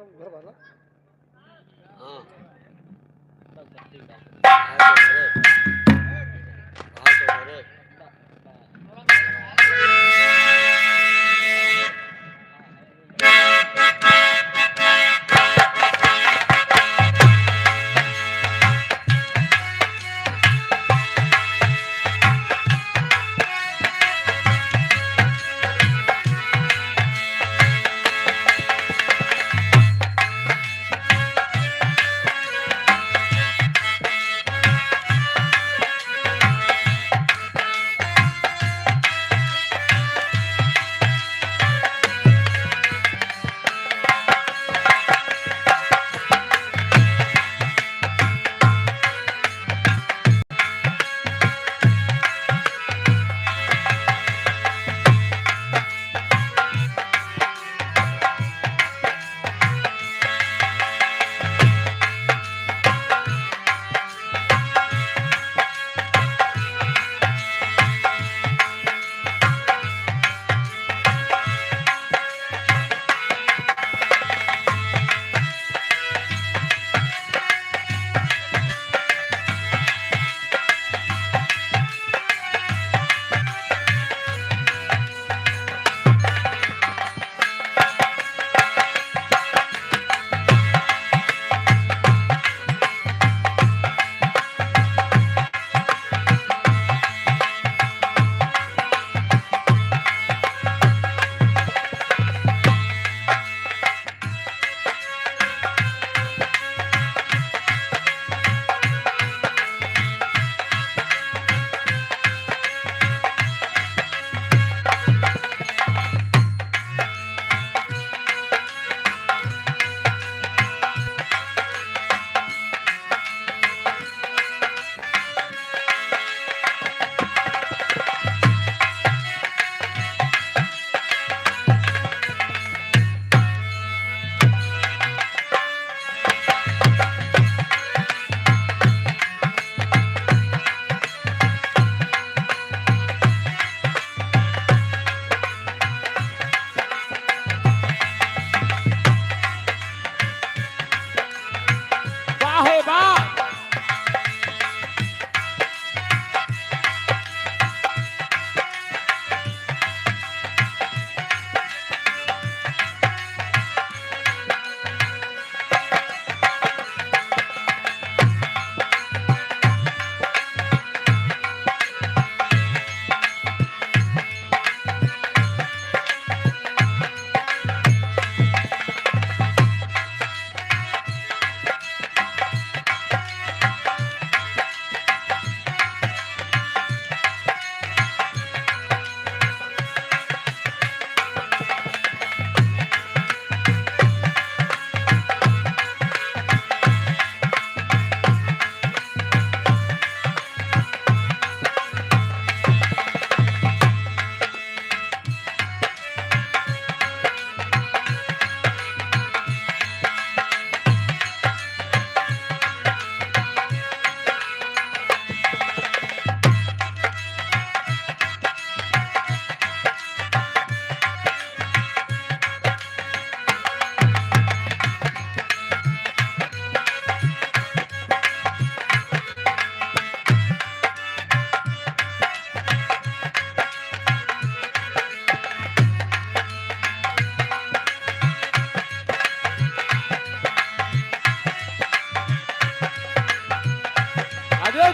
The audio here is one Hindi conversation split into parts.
घर वाला हाँ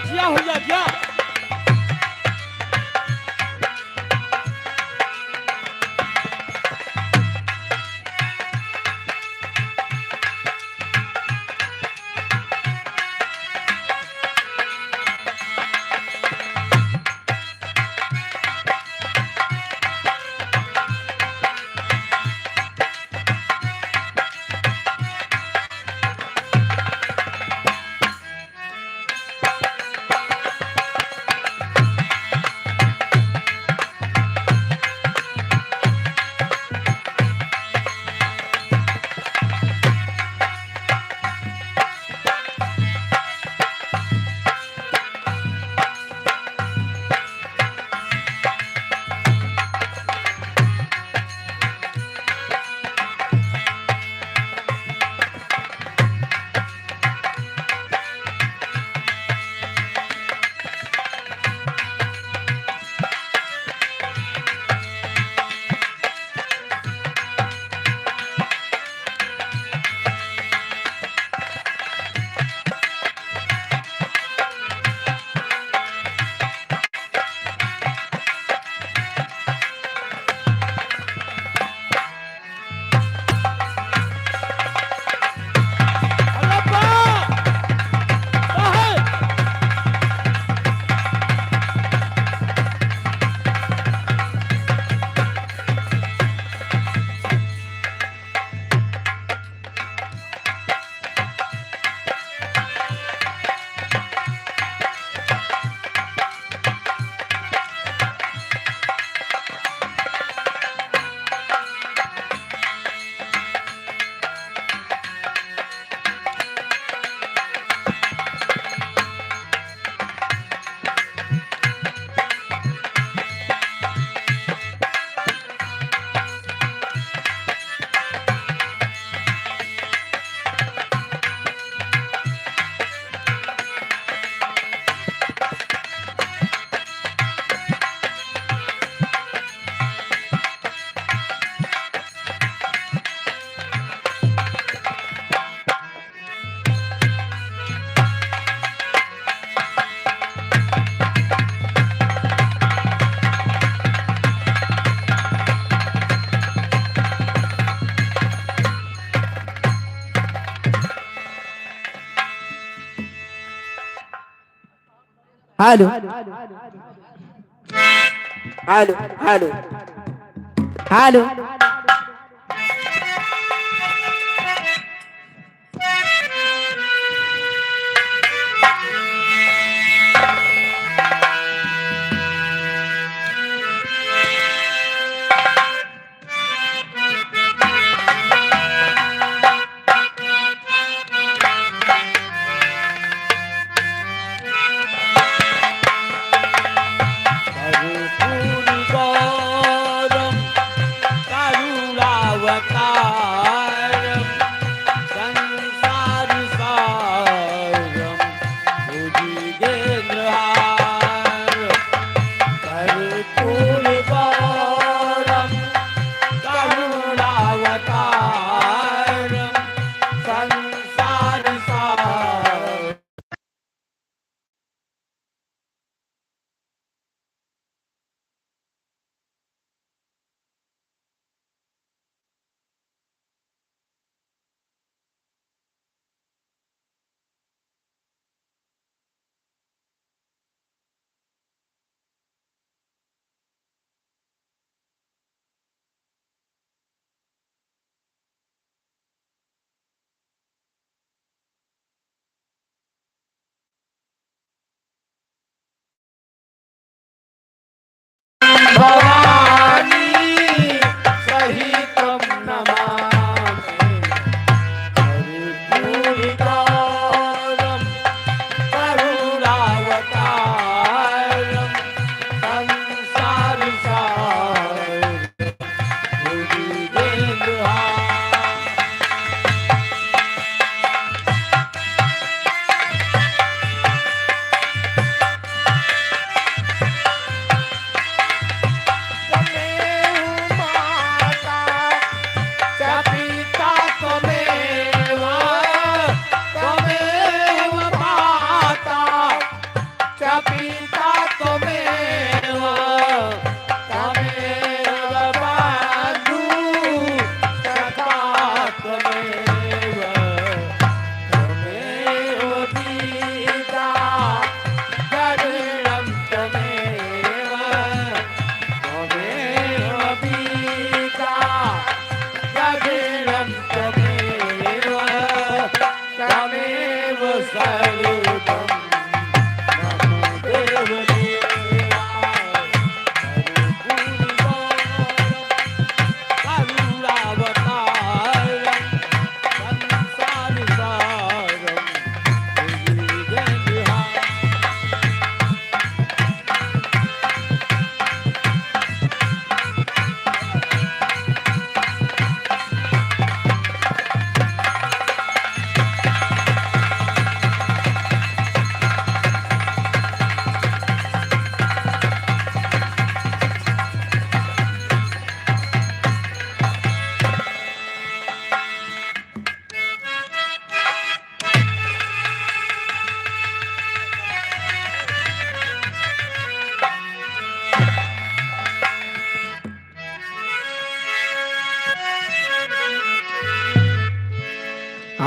क्या हो गया क्या? हेलो हेलो हेलो हेलो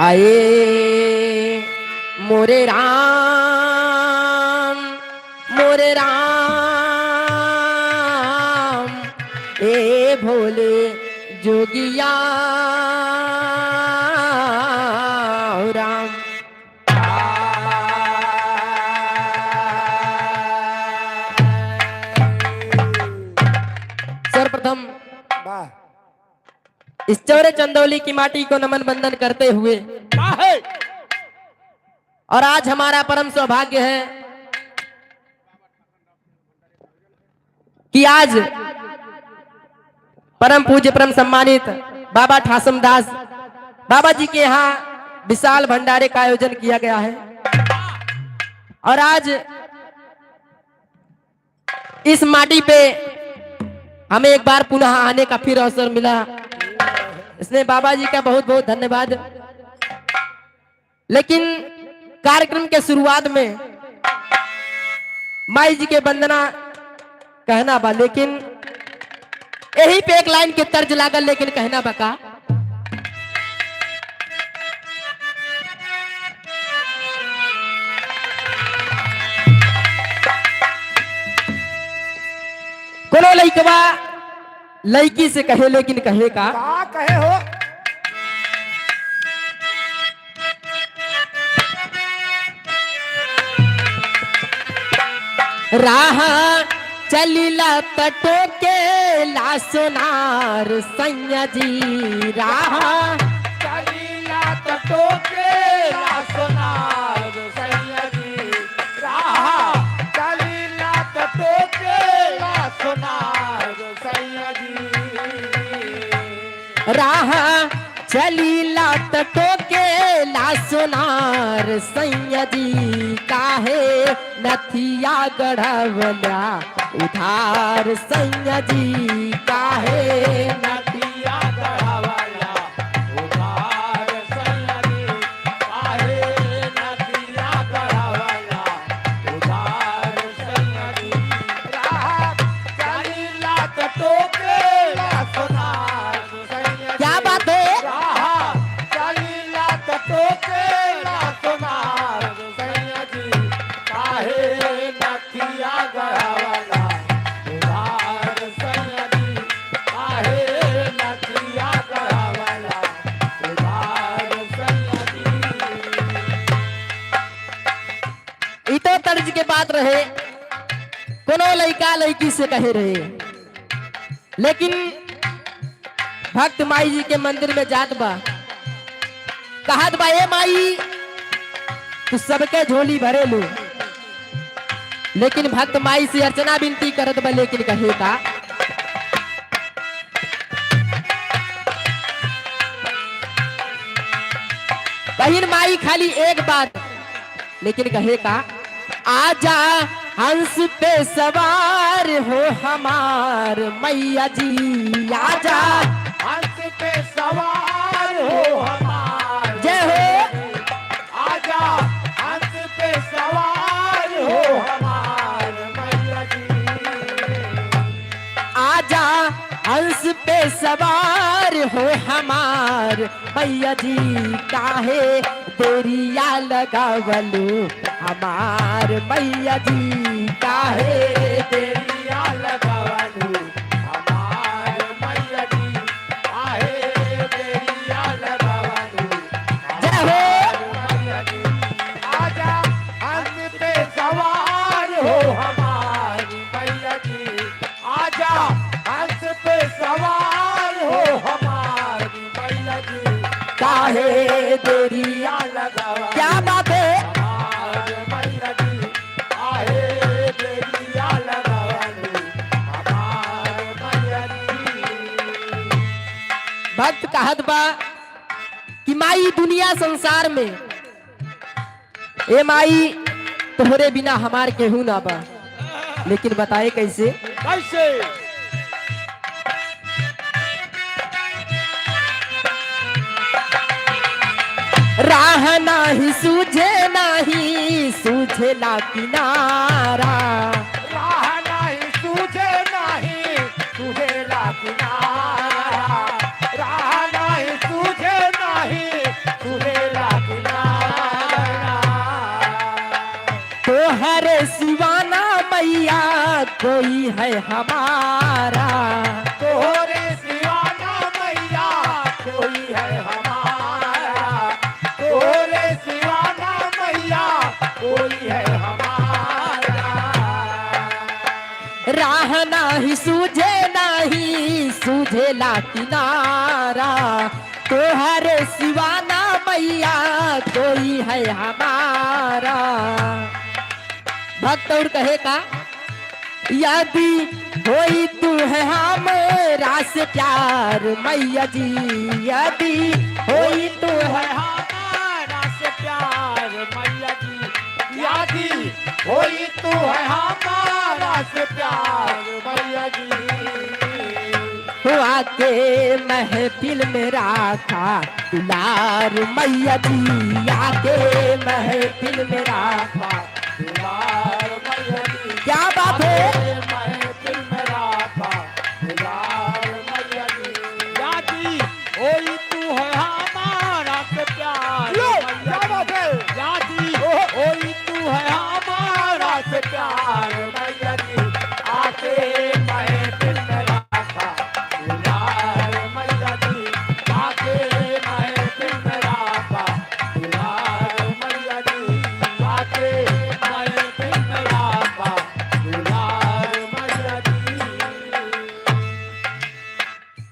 आए मोरे राम ए भोले जोगिया राम। सर्वप्रथम इस चौरे चंदौली की माटी को नमन बंदन करते हुए और आज हमारा परम सौभाग्य है कि आज परम पूज्य परम सम्मानित बाबा ठासम दास बाबा जी के यहाँ विशाल भंडारे का आयोजन किया गया है और आज इस माटी पे हमें एक बार पुनः आने का फिर अवसर मिला। इसलिए बाबा जी का बहुत बहुत धन्यवाद। लेकिन कार्यक्रम के शुरुआत में माई जी के वंदना कहना बा, लेकिन यही पे एक लाइन के तर्ज लागल, लेकिन कहना बका लड़की से कहे, लेकिन कहे का कहे हो? राह चलीला तटो के ला सोनार सैया जी। राह चलीला तटो के ला सोनार सैया जी। राह चलीला तटो के ला सोनार सैया जी। राह चलीला तटो के ला सोनार सैया जी। काहे नथिया गढ़वला उधार सैया जी। काहे नदिया गढ़वाला उधार सैया जी। काहे नदिया गढ़वाला उधार सैया जी। राह चलीला तटो के ला सोनार सैया जी। क्या बात है? राह चलीला तटो के ला सोनार सैया जी। काहे नदिया गढ़वाला उधार सैया जी। काहे नदिया गढ़वाला उधार सैया जी। ई तो तर्ज के बात रहे, कोनो लड़का लड़की से कहे रहे। लेकिन भक्त माई जी के मंदिर में जात बा, कहत बा ए माई तू सबके झोली भरे लू। लेकिन भक्त माई से अर्चना विनती करत बा, लेकिन कहे का बहिन माई खाली एक बात, लेकिन कहे का आजा हंस पे सवार हो हमार मैया जी। आजा हंस पे सवार हो हमार जय हो। आजा हंस पे सवार हो हमार मैया जी। आजा हंस पे सवार हो हमार मैया जी। काहे देरिया लगावलू हमार मैया जी। काहे देरिया लगावलू हमार मैया जी। काहे देरिया लगावलू जय हो। हमार मैया जी। आजा हंस पे सवार हो हमार मैया जी। आजा हंस पे सवार हो हमार मैया जी। काहे देरिया लगावलू क्या बात है? हमार मैया जी। काहे देरिया लगावलू हमार मैया जी। भक्त कहत बा कि माई दुनिया संसार में ए माई तोहरे बिना हमार केहू ना बा। लेकिन बताए कैसे? कैसे? राह नाही सूझे नाही सूझेला किनारा। राह नाही सूझे नाही तुझेला किनारा। राह नाही सूझे नाही तुझेला किनारा। तोहरे सिवाना मैया कोई है हमारा। तोरे सिवाना मैया कोई है हमारा। तोरे सिवाना मैया कोई है हमारा। राह नाही सूझे नाही सूझेला किनारा। तोहरे सिवाना मैया कोई है हमारा। भक्त और कहे का यदि होई तू है हमारा से प्यार मैया जी। यदि होई तू है हमारा से प्यार मैया जी। यदि होई तू है हमारा से प्यार मैया जी। हुआ के महफिल में राखा दुलार मैया जी। आके महफिल में राखा दुलार मैया जी। क्या बात है? महफिल में राखा दुलार मैया जी। यादी होई तू है हमारा से प्यार लो, मैया क्या बात है? जी। यादी होई तू है हमारा से प्यार मैया जी। आके महफिल में राखा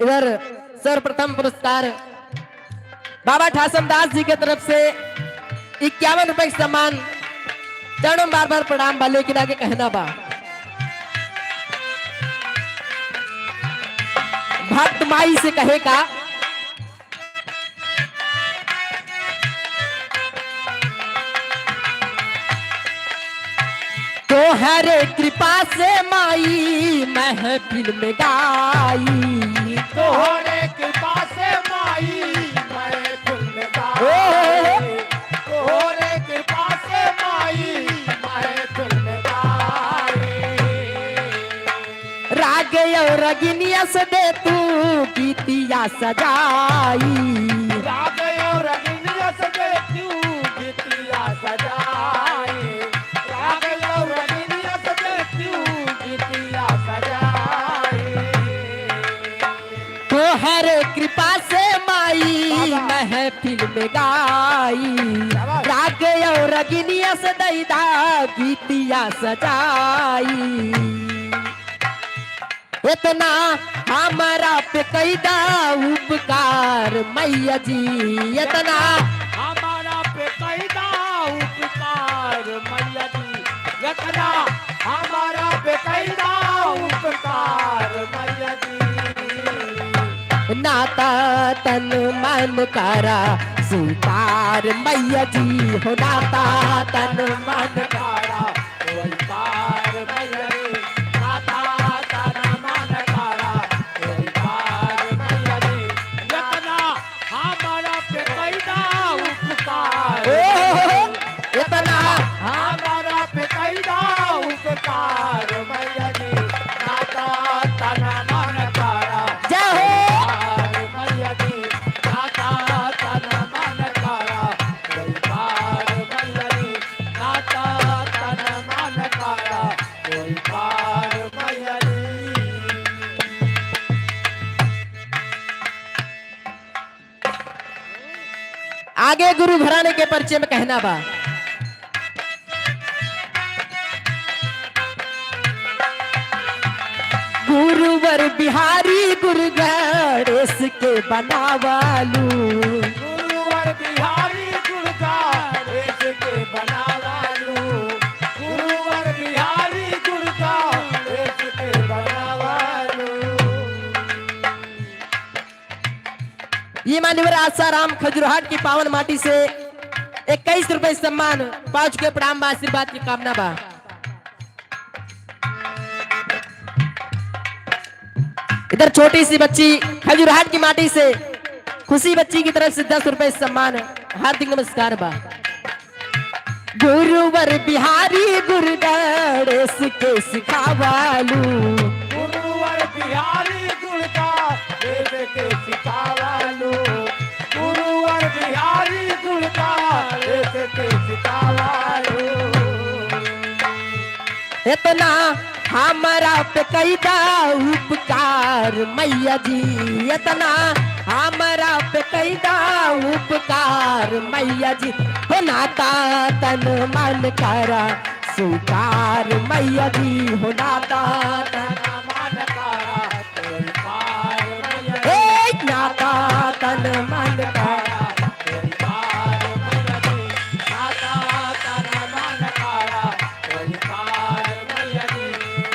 उधर सर्वप्रथम पुरस्कार बाबा ठासमदास जी के तरफ से 51 रुपए का सम्मान। चरणों में बार बार प्रणाम बा, लेकिन आगे कहना बा भक्त माई से कहे का तो हरे कृपा से माई महफिल में गाई तोहरे कृपा से माई मैं तुम गाए, तोहरे कृपा से माई मैं तुम गाए। राग और रगिनिया से दे तू गीतिया सजाई राग और रगिनिया सजे तू गीतिया सजाए, राग और रगिनिया सजे तू गीतिया सजाए। तो हरे कृपा से माई महफिल में गाई राग और रगिनिया से दैदा गीतिया सजाई। इतना हमारा पे कैदा उपकार मैया जी, इतना हमारा पे कैदा उपकार मैया जी, इतना हमारा पे कैदा उपकार मैया जी। नाता तन मन करा स्वीकार मैया जी हो, नाता तन मन कारा कोई पार मैया जी, नाता तन मन कारा कोई पार मैया जी, इतना हमारा पे कैदा उपकार, इतना हमारा पे कैदा उपकार मैया जी, नाता तन मन कारा जय हो पार मैया जी, नाता तन मन कारा कोई पार मैया जी, नाता तन मन कारा कोई पार मैया जी। आगे गुरु घराने के परिचय में कहना बा गुरुवर बिहारी गुरु गणेश के बनावालू गुरुवर बिहारी गुरगारेश के बनावालू, गुरुवर बिहारी गुरगारेश के बनावालू। ये मान्यवर आसाराम खजुराहट की पावन माटी से 21 रुपए सम्मान, 5 के प्रणाम बा, आशीर्वाद की कामना बा। इधर छोटी सी बच्ची खजुराहट की माटी से खुशी बच्ची की तरफ से 10 रुपए सम्मान, हार्दिक नमस्कार बा। गुरुवर बिहारी गुरु गणेश के सिखावालू गुरुवर बिहारी गुरगारेश के सिखावालू, गुरुवर बिहारी गुरगारेश के सिखावालू। इतना हमारा पे कैदा उपकार मैया जी, इतना हमारा पे कैदा उपकार मैया जी हो, नाता तन मन करा स्वीकार मैया जी हो, नाता तन मन कारा कोई पार मैया जी, ए, नाता तन मन करा कोई पार मैया जी, नाता तन मन कारा कोई पार मैया जी,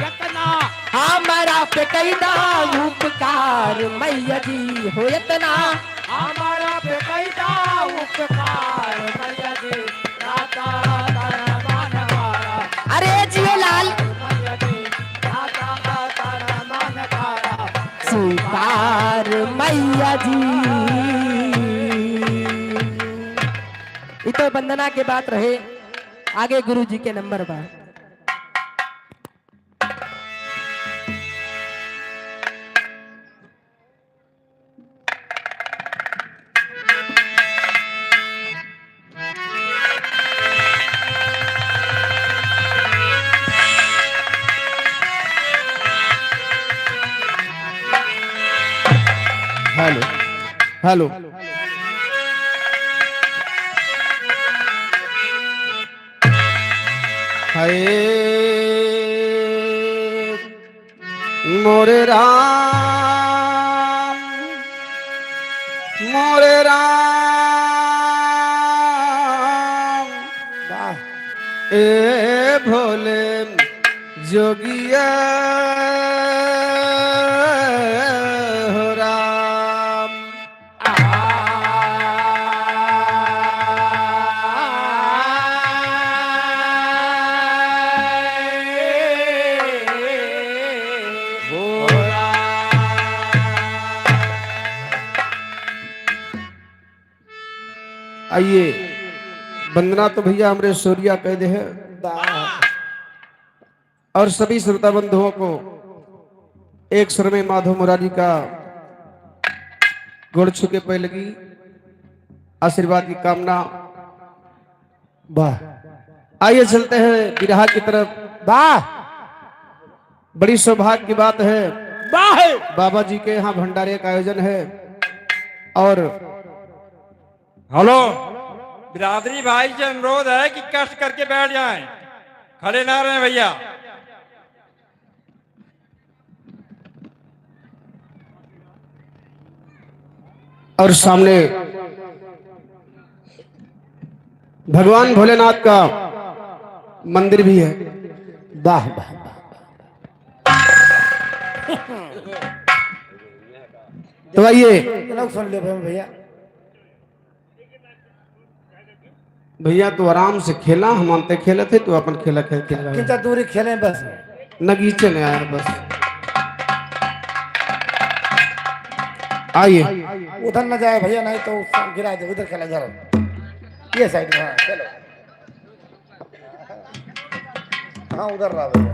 इतना हमारा पे कैदा उपकार मैया जी हो, इतना हमारा पे कैदा उपकार मैया जी, नाता तन मन कारा अरे जियो लाल मैया जी, नाता तन मन कारा स्वीकार मैया जी। ये तो वंदना के बात रहे, आगे गुरु जी के नंबर बा। हेलो हेलो हाय मोरे राम ए भोले जोगिया हो राम। आइए वंदना तो भैया हमारे सूर्या कह दे है और सभी श्रोता बंधुओं को एक स्वर में माधव मुरारी का गोड़ छू के पै लगी आशीर्वाद की कामना। वाह आइए चलते हैं बिरहा की तरफ। वाह बड़ी सौभाग्य की बात है बाबा जी के यहाँ भंडारे का आयोजन है और हेलो बिरादरी भाई से अनुरोध है कि कष्ट करके बैठ जाएं, खड़े ना रहें भैया। और सामने भगवान भोलेनाथ का मंदिर भी है। वाह वाह तो आइए सुन ले भैया। भैया तो आराम से खेला, हम मानते खेले थे तो अपन खेला खेल कितना दूरी खेले बस नगीचे में आया बस। आइए उधर न जाए भैया, नहीं तो गिरा दे, उधर खेला जरा ये साइड में। हाँ चलो, हाँ उधर रहा भैया।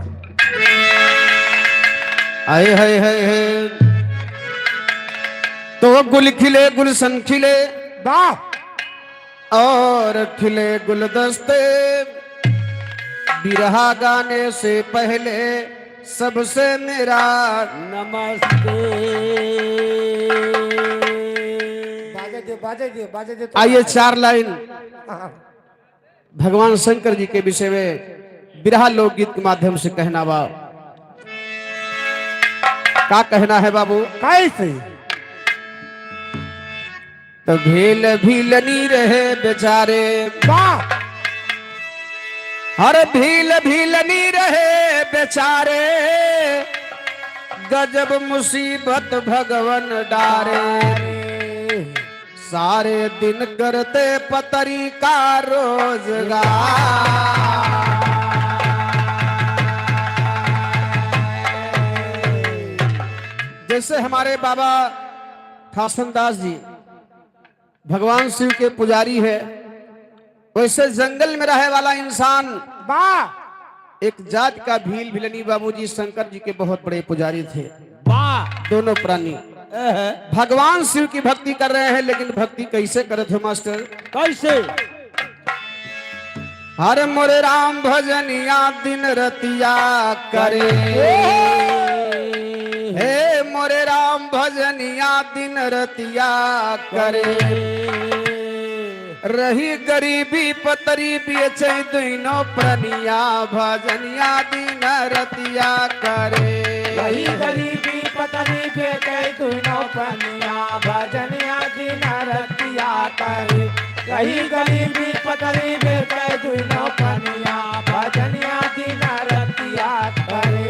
आए है तो गुल खिले गुलशन खिले वाह और खिले गुलदस्ते बिरहा गाने से पहले सबसे मेरा नमस्ते। बाजे दे आइए चार लाइन भगवान शंकर जी के विषय में बिरहा लोकगीत के माध्यम से कहना बा। क्या कहना है बाबू? कैसे तो भील भीलनी रहे बेचारे, वाह हर भील भीलनी रहे बेचारे, गजब मुसीबत भगवन डारे, सारे दिन करते पतरी का रोजगार। जैसे हमारे बाबा ठासनदास जी भगवान शिव के पुजारी है, वैसे जंगल में रहने वाला इंसान वाह एक जात का भील भिलनी बाबूजी शंकर जी के बहुत बड़े पुजारी थे। वाह दोनों प्राणी भगवान शिव की भक्ति कर रहे हैं, लेकिन भक्ति कैसे करे थे मास्टर? कैसे? हर मोरे राम भजनिया दिन रतिया करे, हे मोरे राम भजनिया दिन रतिया करे, रही गरीबी पतरी बेचे दोनों प्रनिया भजनिया दिन रतिया करे, रही गरीबी पतरी बेटे दोनों पनिया भजनिया दिन रतिया करे, रही गरीबी पतरी बेटे दोनों पनिया भजनिया दिन रतिया करे।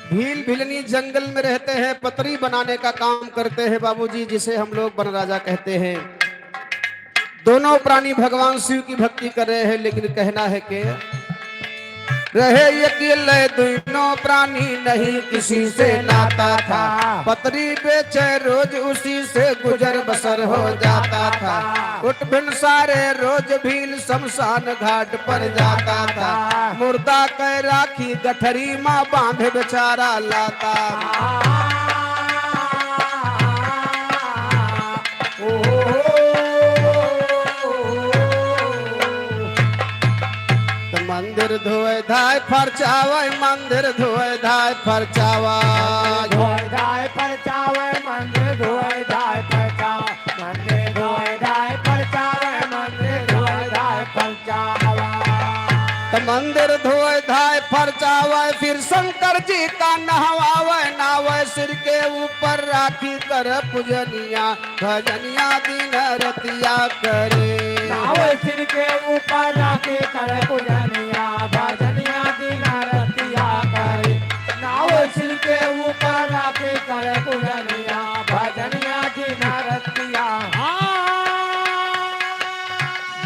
भील भिलनी जंगल में रहते हैं, पतरी बनाने का काम करते हैं बाबूजी, जिसे हम लोग वन राजा कहते हैं। दोनों प्राणी भगवान शिव की भक्ति कर रहे हैं, लेकिन कहना है कि रहे अकेले दोनों प्राणी, नहीं किसी से नाता था, पतरी बेचे रोज उसी से गुजर बसर हो जाता था, उठ भिन सारे रोज भील शमशान घाट पर जाता था, मुर्दा कह राखी गठरी माँ बांध बेचारा लाता। मंदिर धोए धाय फरचावे, मंदिर धोए धाय फरचावा, धोए धाय परचावे मंदिर धोए धाय परचावा, मंदिर धोए धाय परचावे मंदिर धोए धाय परचावा, मंदिर धोए धाय फरचावे फिर शंकर जी का नहवावे नावे सिर के ऊपर राखी कर पूजनिया भजनिया दिन रतिया करे नावे सिर के ऊपर राखी करे पूजनिया भजनिया दिन रतिया करे नावे सिर के ऊपर राखी करे पूजनिया भजनिया दिन रतिया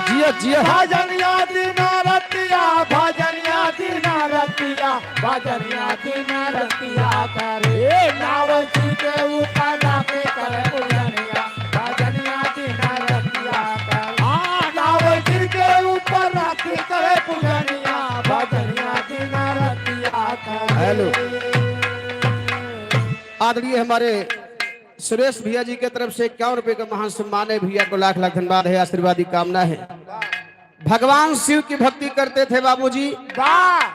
जिया जिया भजनिया दिन रतिया भजनिया दिन रतिया भजनिया दिन रतिया करे नावे सिर के ऊपर राखी करे पूजनिया भजनिया दिन रतिया करे नावे सिर के ऊपर राखी करे पूजनिया भजनिया दिन रतिया करे। हेलो। आदरणीय हमारे सुरेश भैया जी के तरफ से 51 रुपए का महान सम्मान है। भैया को लाख लाख धन्यवाद है, आशीर्वादी कामना है। भगवान शिव की भक्ति करते थे बाबूजी,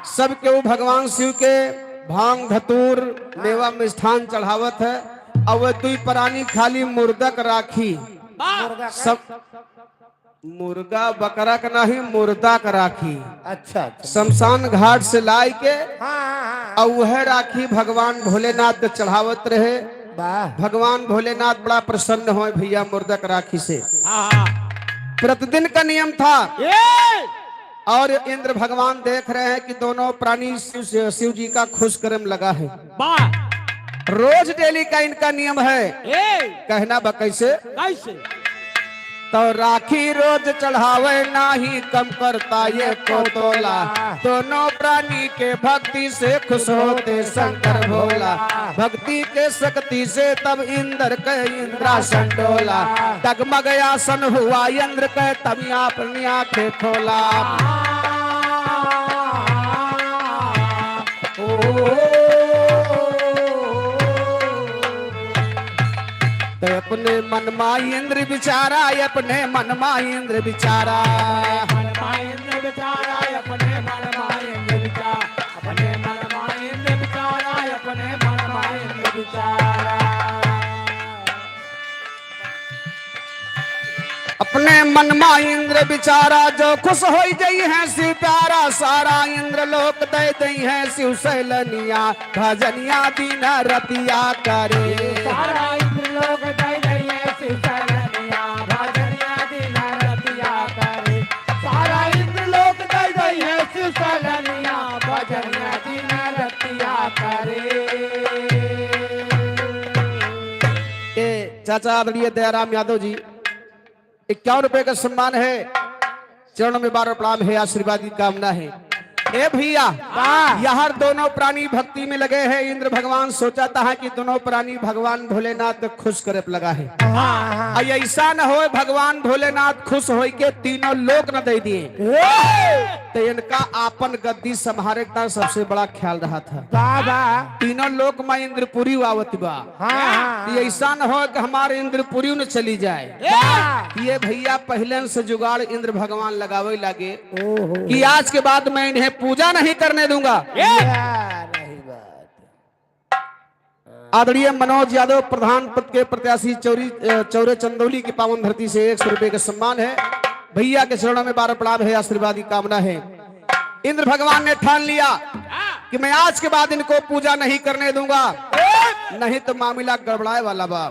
सबके वो भगवान शिव के भांग धतूर मेवा मिष्ठान चढ़ावत है। और वह दुई प्राणी खाली मुर्दक राखी सब मुर्गा बकरा का नहीं मुर्दा का राखी अच्छा शमशान घाट से लाई के हाँ और वह राखी भगवान भोलेनाथ के चढ़ावत रहे। वाह भगवान भोलेनाथ बड़ा प्रसन्न हुए भैया मुर्दक राखी से। प्रतिदिन का नियम था और इंद्र भगवान देख रहे हैं कि दोनों प्राणी शिव जी का खुश करम लगा है। रोज डेली का इनका नियम है। कहना बा कैसे तो राखी रोज चढ़ावे नाही कम करता ये को तोला दोनों प्राणी के भक्ति से खुश होते शंकर भोला भक्ति के शक्ति से तब इंद्र के इंद्रासन डोला डगमग आसन हुआ इंद्र के तब अपनी आंखें खोला। तो अपने मन मा इंद्र बिचारा अपने मन मा इंद्र बिचारा मन माइंद्र बिचारा अपने मन माइंद्र बिचारा अपने मन माइंद्र बिचारा अपने मन माइंद्र बिचारा अपने मन मा इंद्र बिचारा जो खुश हो गई है शिव प्यारा सारा इंद्र लोक दे दई है शिव सैलनिया भजनिया दिन रतिया करे सारा इंद्र लोग दई दई है शिव सैलनिया भजनिया दिन रतिया करे सारा इंद्र लोग दई दई है शिव सैलनिया भजनिया दिन रतिया करे। चाचा आदरणीय दयाराम यादव जी 51 रुपए का सम्मान है। चरणों में बार प्रणाम है, आशीर्वाद की कामना है। ए भैया यहाँ दोनों प्राणी भक्ति में लगे हैं। इंद्र भगवान सोचा था कि दोनों प्राणी भगवान भोलेनाथ खुश करे लगा है। ऐसा न हो भगवान भोलेनाथ खुश हो के तीनों लोक न दे दिए तो इनका आपन गद्दी संभारे का सबसे बड़ा ख्याल रहा था। तीनों लोक में इंद्रपुरी आवत बा। ऐसा न हो कि हमारे इंद्रपुरी न चली जाए। ये भैया पहले से जुगाड़ इंद्र भगवान लगावे लगे कि आज के बाद मैं इन्हें पूजा नहीं करने दूंगा। आदरणीय मनोज यादव प्रधान पद के प्रत्याशी चौरे चंदौली की पावन धरती से 100 रुपए का सम्मान है। भैया के चरणों में बार प्रणाम है, आशीर्वाद की कामना है। इंद्र भगवान ने ठान लिया कि मैं आज के बाद इनको पूजा नहीं करने दूंगा, नहीं तो मामला गड़बड़ाए वाला बा।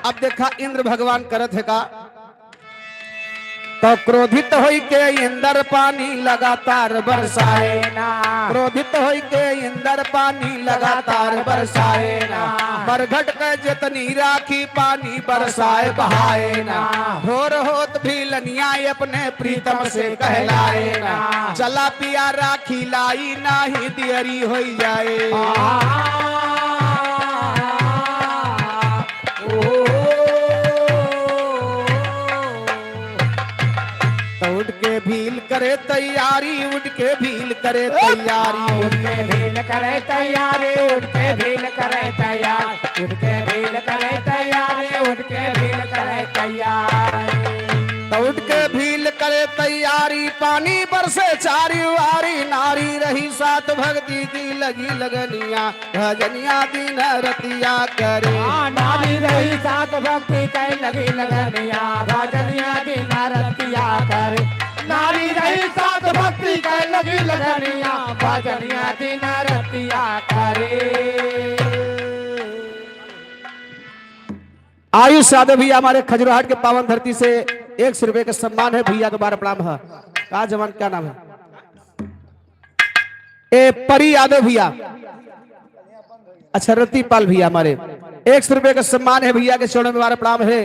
अब देखा इंद्र भगवान करत है का तो क्रोधित होई के इंद्र पानी लगातार बरसाए ना क्रोधित होई के इंद्र पानी लगातार बरसाए ना बरघट के जितनी राखी पानी बरसाए बहाए ना भोर होत भी लनिया अपने प्रीतम से कहलाए ना चला पिया राखी लाई ना ही दियरी होई जाए। उठ के भील करे तैयारी उठ के भील करे तैयारी उठ के भील करे तैयारी उठ के भील करे तैयारी उठ के भील करे तैयारी उठ के भील करे तैयारी उठ के भील करे तैयारी पानी बरसे चारी वारी नारी रही साथ भक्ति की लगी लगनिया भजनिया दिन रतिया करे नारी रही साथ भक्ति की लगी लगनिया भजनिया दिन रतिया करे नारी रही साथ भक्ति के लगी लगनिया भजनिया दिन रतिया करे। आयुष यादव भैया हमारे खजुराहट के पावन धरती से 100 रुपए का सम्मान है। भैया का बार प्रणाम है। कहा जवान क्या नाम है? ए परी यादव भैया, अच्छा रतिपाल भैया हमारे 100 रुपए का सम्मान है। भैया के चरणों में हमारा प्रणाम है,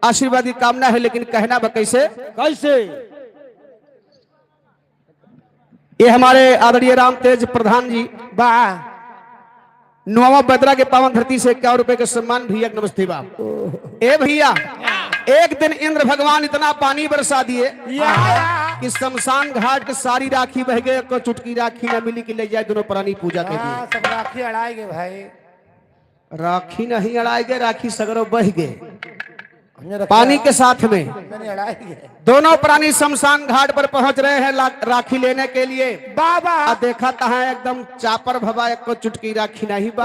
आशीर्वाद की कामना है। लेकिन कहना कैसे कैसे? ये हमारे आदरणीय राम तेज प्रधान जी वाह नुआवा बदरा के पावन धरती से 51 रुपए का सम्मान। भैया नमस्ते बा। ए भैया एक दिन इंद्र भगवान इतना पानी बरसा दिए कि शमशान घाट के सारी राखी बह गए, को चुटकी राखी न मिली कि ले जाए दोनों प्राणी पूजा के हाँ, लिए। सब राखी अड़ाएंगे भाई। राखी नहीं अड़ाए गए, राखी सगरों बह गए पानी के साथ में। मैंने अड़ाएंगे। दोनों प्राणी शमशान घाट पर पहुंच रहे हैं राखी लेने के लिए। बाबा आ देखा था एकदम चापर भवा, एक को चुटकी राखी नहीं बा।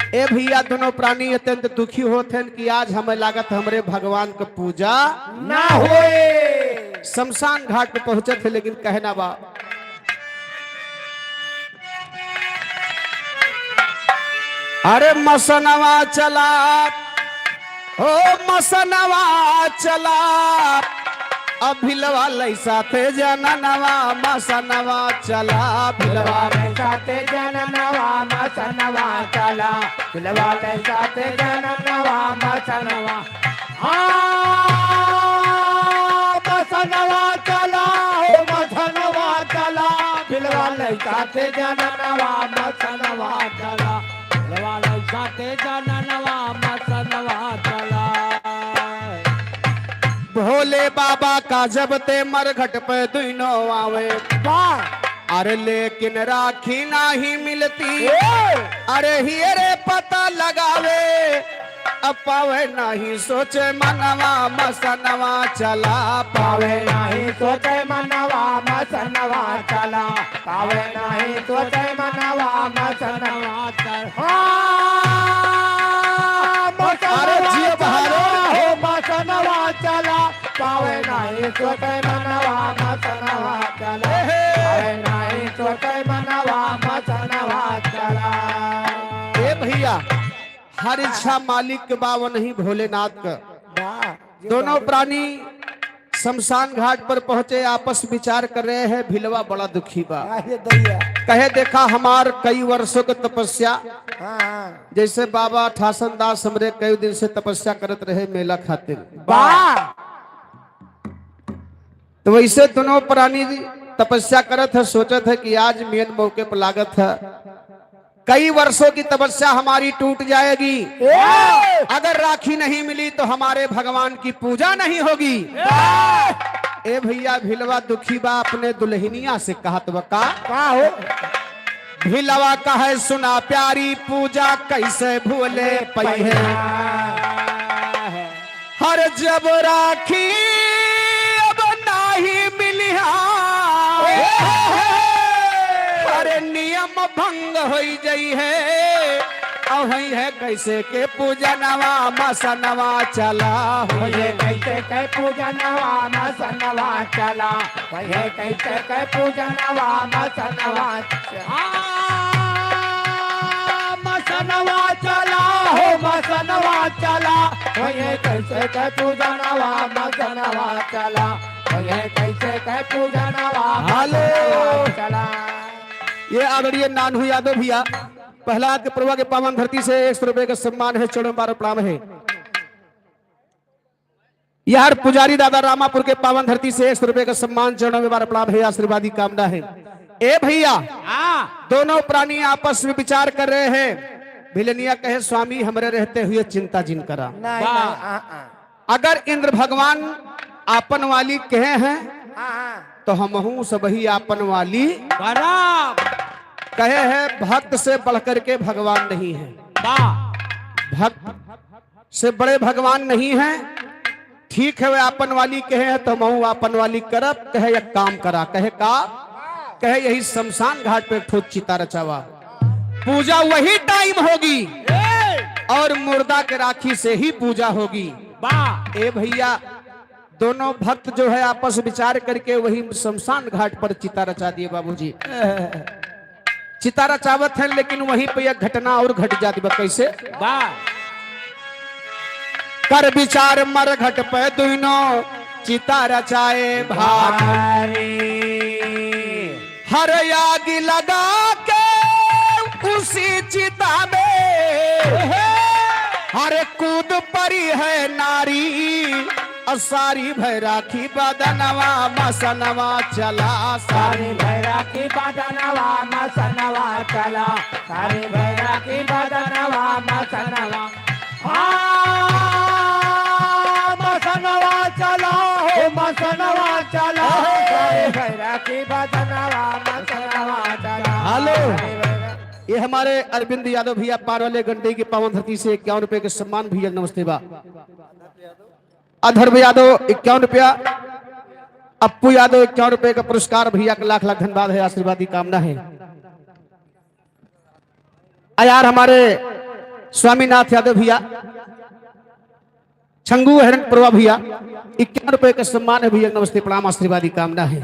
ए भैया दोनों प्राणी अत्यंत दुखी होते हैं कि आज हमें लागत हमरे भगवान का पूजा ना होए। शमशान घाट पे पहुंचे थे, लेकिन कहना बा अरे मसनवा चला, ओ मसनवा चला, अभिलवा लैसा थे जननवा, मसनवा चला भिलवा में साथे जननवा मसनवा चला, भिलवा में साथे जननवा मसनवा। मसनवा चला हो मसनवा चला, भिलवा में साथे जननवा मसनवा चला, भिलवा में साथे जननवा मसनवा चला। भोले बाबा का जब ते मरघट पे दुनो आवे, अरे लेकिन राखी नाही मिलती, अरे हियरे पता लगावे, अब पावे नहीं सोचे मनवा, मसनवा चला पावे नहीं सोचे मनवा मसनवा चला, पावे नहीं सोचे मनवा मसनवा चला। अरे जियो बहारो हो मसनवा चला, पावे नहीं सोचे मनवा मसनवा चला, पावे नहीं सोचे मनवा मसनवा चला। ए भैया हर इच्छा मालिक के बाव नहीं भोलेनाथ का। दोनों प्राणी शमशान घाट पर पहुंचे, आपस विचार कर रहे हैं। भिलवा बड़ा दुखी बा, कहे देखा हमार कई वर्षों की तपस्या, जैसे बाबा ठासन दास हमरे कई दिन से तपस्या करत रहे मेला खातिर, तो वैसे दोनों प्राणी तपस्या करत है। सोचत है कि आज मेन मौके पर लागत है, कई वर्षों की तपस्या हमारी टूट जाएगी, अगर राखी नहीं मिली तो हमारे भगवान की पूजा नहीं होगी। ए भैया भिलवा दुखी बा, अपने दुल्हनिया से कहत बका हो भिलवा कहे सुना प्यारी, पूजा कैसे भूले पई है, हर जब राखी अब नहीं मिली, अरे नियम भंग हो जाई है, अब है कैसे के पूजा नवा मसनवा चला, हो ये कैसे के पूजा नवा मसनवा चला, हो ये कैसे के पूजा नवा मसनवा चला। मसनवा चला हो मसनवा चला, हो ये कैसे के पूजा नवा मसनवा चला, हो ये कैसे के पूजा नवा मसनवा चला। ये आदरणीय नानू यादव भैया प्रहलाद के प्रभा के पावन धरती से 100 रुपए का सम्मान है, चरणों बार प्रणाम है। यार पुजारी दादा रामापुर के पावन धरती से 100 रुपए का सम्मान, चरणों में बार प्रणाम है, आशीर्वादी कामना है। ए भैया दोनों प्राणी आपस में विचार कर रहे हैं। भिलनिया कहे स्वामी हमरे रहते हुए चिंता जिन करा, अगर इंद्र भगवान आपन वाली कहे हैं तो हमहू सबही आपन वाली कहे हैं। भक्त से बढ़कर के भगवान नहीं है, भक्त से बड़े भगवान नहीं है। ठीक है वे आपन वाली कहे हैं तो महू आपन वाली करब, कहे एक काम करा, कहे का कहे यही शमशान घाट पे ठोक चिता रचावा, पूजा वही टाइम होगी और मुर्दा के राखी से ही पूजा होगी। ए भैया दोनों भक्त जो है आपस विचार करके वही शमशान घाट पर चिता रचा दिए बाबूजी। चिता रचावत है लेकिन वहीं पे एक घटना और घट जाती बा। कैसे? वाह कर विचार मर घट पे दोनों चिता रचाए भारी, हर आग लगा के उसी चिता में हर कूद परी है नारी, सारी भैराखी बदनवा मसनवा चला, सारी भैराकी बदनवा मसनवा चला, सारी भैराकी बदनवा मसनवा, मसनवा चला हो मसनवा चला, सारी भैराकी बदनवा मसनवा चला। हेलो, ये हमारे अरविंद यादव भैया पार वाले गंडे की पावन धरती से 51 रुपए के सम्मान भैया नमस्ते बा। अधर्व यादव 51 रुपया, अप्पू यादव 51 रुपए का पुरस्कार भैया का लाख लाख धन्यवाद है, आशीर्वाद की कामना है। यार हमारे स्वामीनाथ यादव भैया, छंगू हिरणपुरवा भैया 51 रुपए का सम्मान है भैया नमस्ते प्रणाम, आशीर्वाद की कामना है।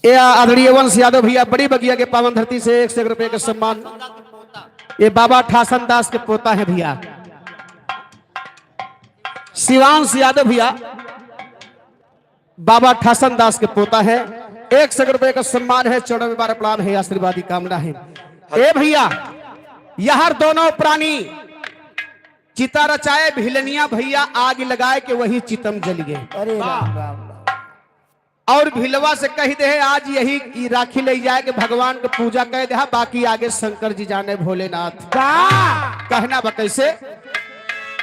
ये आदरणीय वंश यादव भैया बड़ी बगिया के पावन धरती से 1 रुपए का सम्मान, ये बाबा ठासन दास के पोता है भैया। शिवांश यादव भैया बाबा ठासन दास के पोता है, 1 रुपए का सम्मान है, चौड़ा में 12 प्रणाम है, आशीर्वाद की कामना है। ए भैया यह दोनों प्राणी चिता रचाए, भिलनिया भैया आग लगाए के वही चितम जल गए। अरे राम राम और भिलवा से कही दे आज यही राखी ले जाए कि भगवान को पूजा कह दे, बाकी आगे शंकर जी जाने भोलेनाथ। कहना बा कैसे?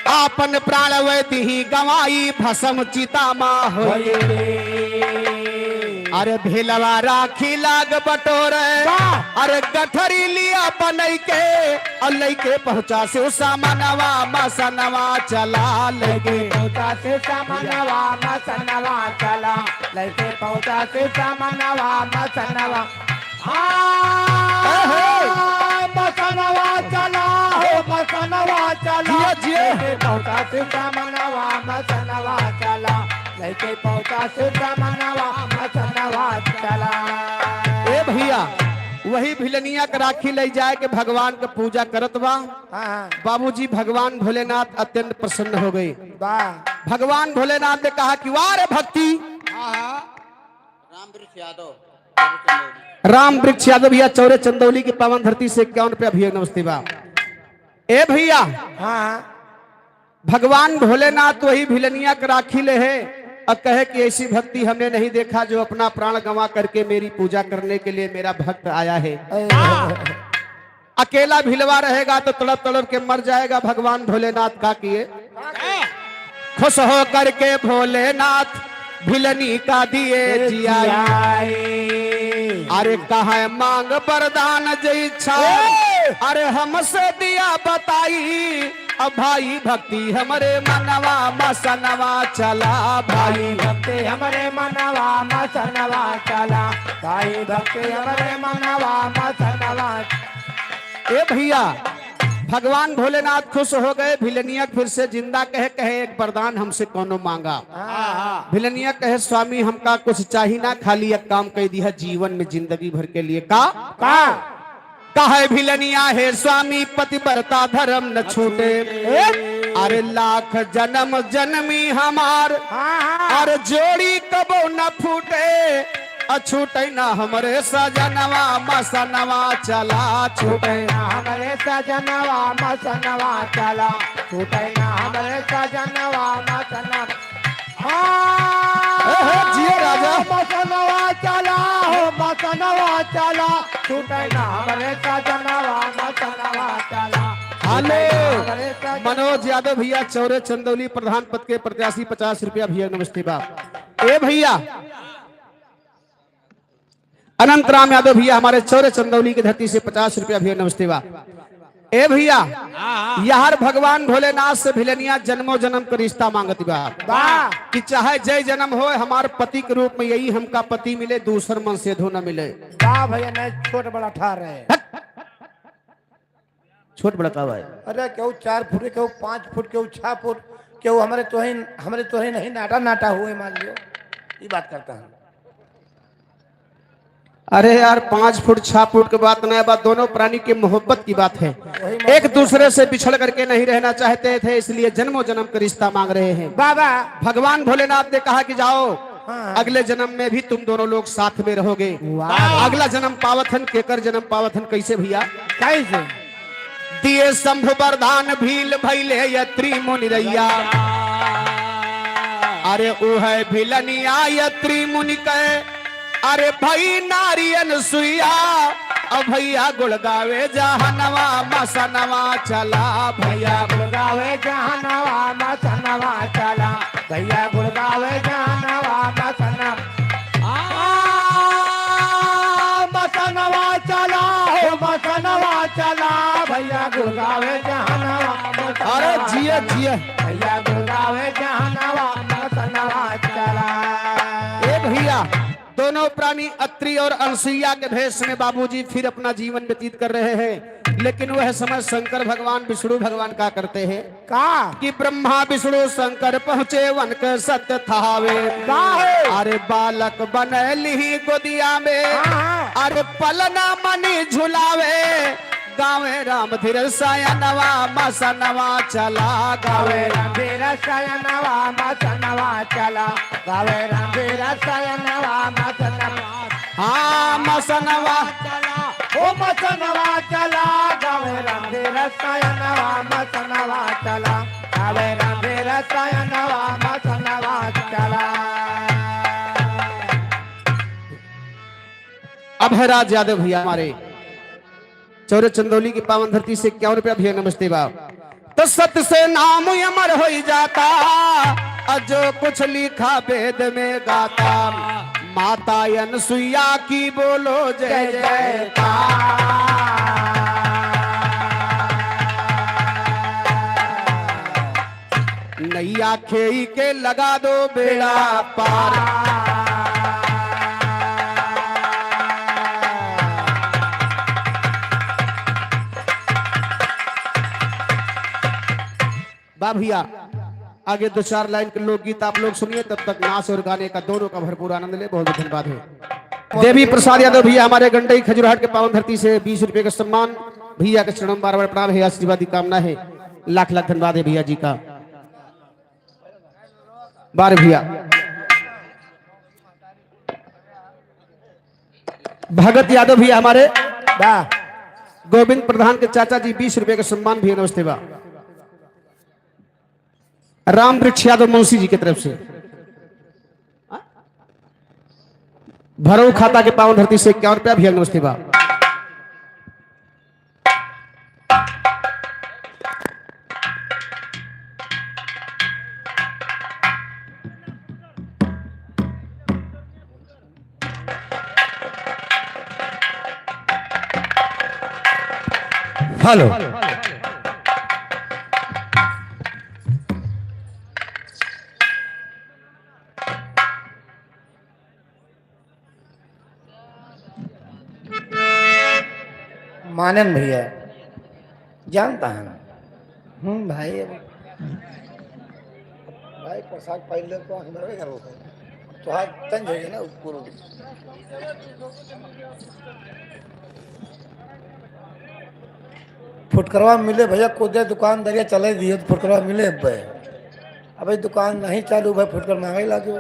आपन प्राण वैदिही गवाई भस्म चिता माँ होए, अरे भिलवा राखी लाग बटोरे, अरे गठरी लिया बनई के और लइके पहुंचा से सामनवा मसनवा चला लगे, पहुंचा से सामनवा मसनवा चला, लइके पहुंचा से सामनवा मसनवा, मसनवा चला हो मसनवा चला, लइके पहुंचा से सामनवा मसनवा चला, लइके पहुंचा से सामनवा मसनवा चला। ए भैया वही भिलनिया के राखी ले जाए के भगवान का पूजा करत बा। बाबूजी भगवान भोलेनाथ अत्यंत प्रसन्न हो गए। भगवान भोलेनाथ ने कहा कि वाह रे भक्ति, राम वृक्ष यादव भैया चौरे चंदौली की पावन धरती से 51 रुपया भैया नमस्ते बा। ए भैया भगवान भोलेनाथ वही भिलनिया के राखी ले है और कहे कि ऐसी भक्ति हमने नहीं देखा जो अपना प्राण गंवा करके मेरी पूजा करने के लिए मेरा भक्त आया है। अकेला भिलवा रहेगा तो तड़प तड़प के मर जाएगा। भगवान भोलेनाथ का किए खुश हो करके भोलेनाथ भिलनी का दिए जियाए, अरे कहा मांग वरदान जय इच्छा, अरे हमसे दिया बताई, अब भाई भक्ति हमारे मनवा मसनवा चला, भाई भक्ति हमारे मनवा मसनवा चला, भाई भक्ति हमारे मनवा मसनवा। ए भैया भगवान भोलेनाथ खुश हो गए। भिलनिया फिर से जिंदा कहे कहे एक वरदान हमसे कौनो मांगा। भिलनिया कहे स्वामी हमका कुछ चाहिए ना, खाली एक काम कह दिया जीवन में जिंदगी भर के लिए। कहे भिलनिया है स्वामी पतिव्रता धर्म न छूटे, अरे लाख जन्म जन्मी हमार, अरे जोड़ी कबो न फूटे, छूटे ना हमारे सजनवा मसनवा चला, छूटे ना हमारे सजनवा मसनवा चला, छूटे ना हमारे सजनवा मसनवा। जियो राजा मसनवा चला हो मसनवा चला, छूटे ना हमारे सजनवा मसनवा चला। हेलो मनोज यादव भैया चौरे चंदौली प्रधान पद के प्रत्याशी 50 रुपया भैया नमस्ते बा। ए भैया अनंत राम यादव भैया हमारे चौरे चंदौली की धरती से 50 रुपया भैया नमस्ते बा। ए भैया यार भगवान भोलेनाथ से भिलनिया जन्मों जन्म का रिश्ता मांगती बा कि चाहे जय जन्म हो हमारे पति के रूप में यही हमका पति मिले, दूसर मन से धो न मिले। भैया नहीं छोट बड़ा ठार है, छोट बड़ा का भाई, अरे क्यों 4 फुट क्यों 5 फुट क्यों 6 फुट कि वो हमारे तो ही नहीं नाटा नाटा हुए मान लियो, ये बात करता हूँ। अरे यार 5 फुट 6 फुट की बात नहीं, बात दोनों प्राणी की मोहब्बत की बात है। एक दूसरे से बिछड़ करके नहीं रहना चाहते थे, इसलिए जन्मों जन्म का रिश्ता मांग रहे हैं। बाबा भगवान भोलेनाथ ने कहा कि जाओ, हाँ। अगले जन्म में भी तुम दोनों लोग साथ में रहोगे। अगला जन्म पावथन केकर जन्म पावथन कैसे भैया? कैसे? दिए शंभु वरदान भील भैले यत्री मुनि रैया, अरे ऊ है भिलनिया यत्री मुनि कहे, अरे भाई नारियन सुइया, अब भैया गुड़गावे जहनवा मसनवा चला, भैया गुड़गावे जहनवा मसनवा चला, भैया गुड़गावे जहनवा मसनवा चला, हो मसनवा चला, भैया गुड़गावे जहनवा। अरे जिया जिया भैया गुड़गावे जहनवा मसनवा चला। ए भैया, दोनों प्राणी अत्रि और अनसुईया के भेष में बाबूजी फिर अपना जीवन व्यतीत कर रहे हैं। लेकिन वह समय शंकर भगवान विष्णु भगवान का करते हैं का कि ब्रह्मा विष्णु शंकर पहुँचे वन के सत्य थावे, अरे बालक बनली गोदिया में, अरे पलना मनी झुलावे, गावे राम धीर सायनवा मसनवा चला, गावे राम धीर सायनवा मसनवा चला, गावे राम धीर सायनवा मसनवा। हाँ मसनवा चला, ओ मसनवा चला, गावे राम धीर सायनवा मसनवा चला, गावे राम धीर सायनवा मसनवा चला। अभयराज यादव भैया हमारे चौरे चंदौली की पावन धरती से 51 रुपया भैया नमस्ते बाप। तो सत्य से नाम अमर हो ही जाता, जो कुछ लिखा वेद में गाता, माता अनसुईया की बोलो जय जयकार। नैया खेई के लगा दो बेड़ा पार, बा भैया आगे 2-4 लाइन के लोकगीत आप लोग सुनिए, तब तक नाच और गाने का दोनों का भरपूर आनंद ले। बहुत बहुत धन्यवाद है। देवी प्रसाद यादव भैया हमारे गंडई खजुराहट के पावन धरती से 20 रुपए का सम्मान, भैया के चरणों में बार बार प्रणाम है, आशीर्वाद की कामना है, लाख लाख धन्यवाद है भैया जी का। बार भैया भगत यादव भैया हमारे गोविंद प्रधान के चाचा जी 20 रुपए का सम्मान भैया नमस्ते बा। राम वृक्ष यादव मौसी जी की तरफ से भरऊ खाता के पावन धरती से 51 रुपया भैया नमस्ते बा। हेलो मानन भैया जानता है भाई, भाई प्रसाद पहले तो हमारे घर होता है तो हाथ तंज हो गया ना पूरा। फुटकरवा मिले भैया को दे, दुकानदारिया चले दिए तो फुटकरवा मिले। अब दुकान नहीं चालू भाई, फुटकर महंगाई लागे।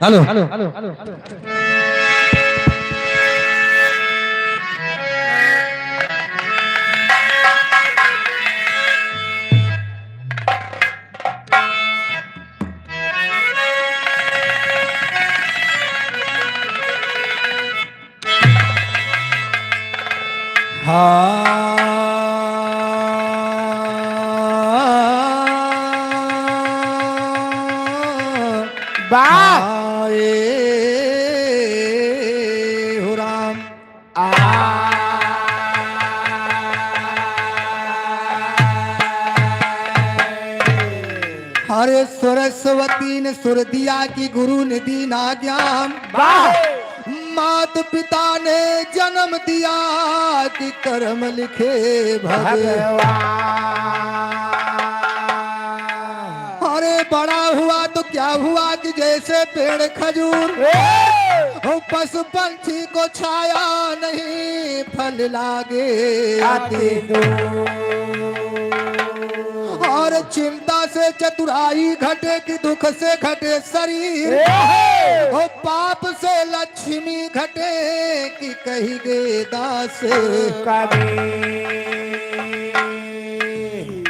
हेलो हेलो हेलो हेलो हो राम हरे सरस्वती ने सुर दिया कि गुरु ने दीना ज्ञान, मात पिता ने जन्म दिया कि कर्म लिखे भगवान। अरे बड़ा हुआ तो क्या हुआ कि जैसे पेड़ खजूर, पशु पंछी को छाया नहीं फल लागे अति और चिंता से चतुराई घटे कि दुख से घटे शरीर, और पाप से लक्ष्मी घटे कि कही गे दास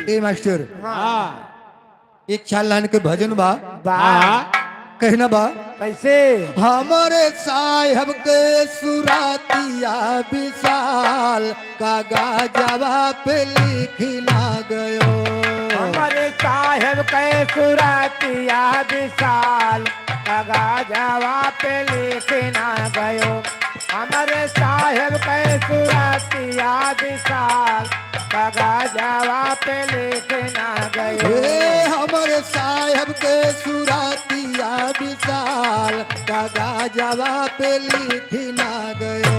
ए मास्टर। हाँ एक चालान के भजन बा बा कहना बा कैसे? हमारे साहब के सुरातिया विशाल कागा जवाब पे लिखना गयो। हमारे साहेब के सुरतिया विशाल कागा जवाब पे लिखना गयो। हमारे साहेब के सुरतिया विशाल कागा जवाब पे लिखना गयो। हे हमारे साहब के सुरातिया विशाल कागा जवाब पे लिखना गयो।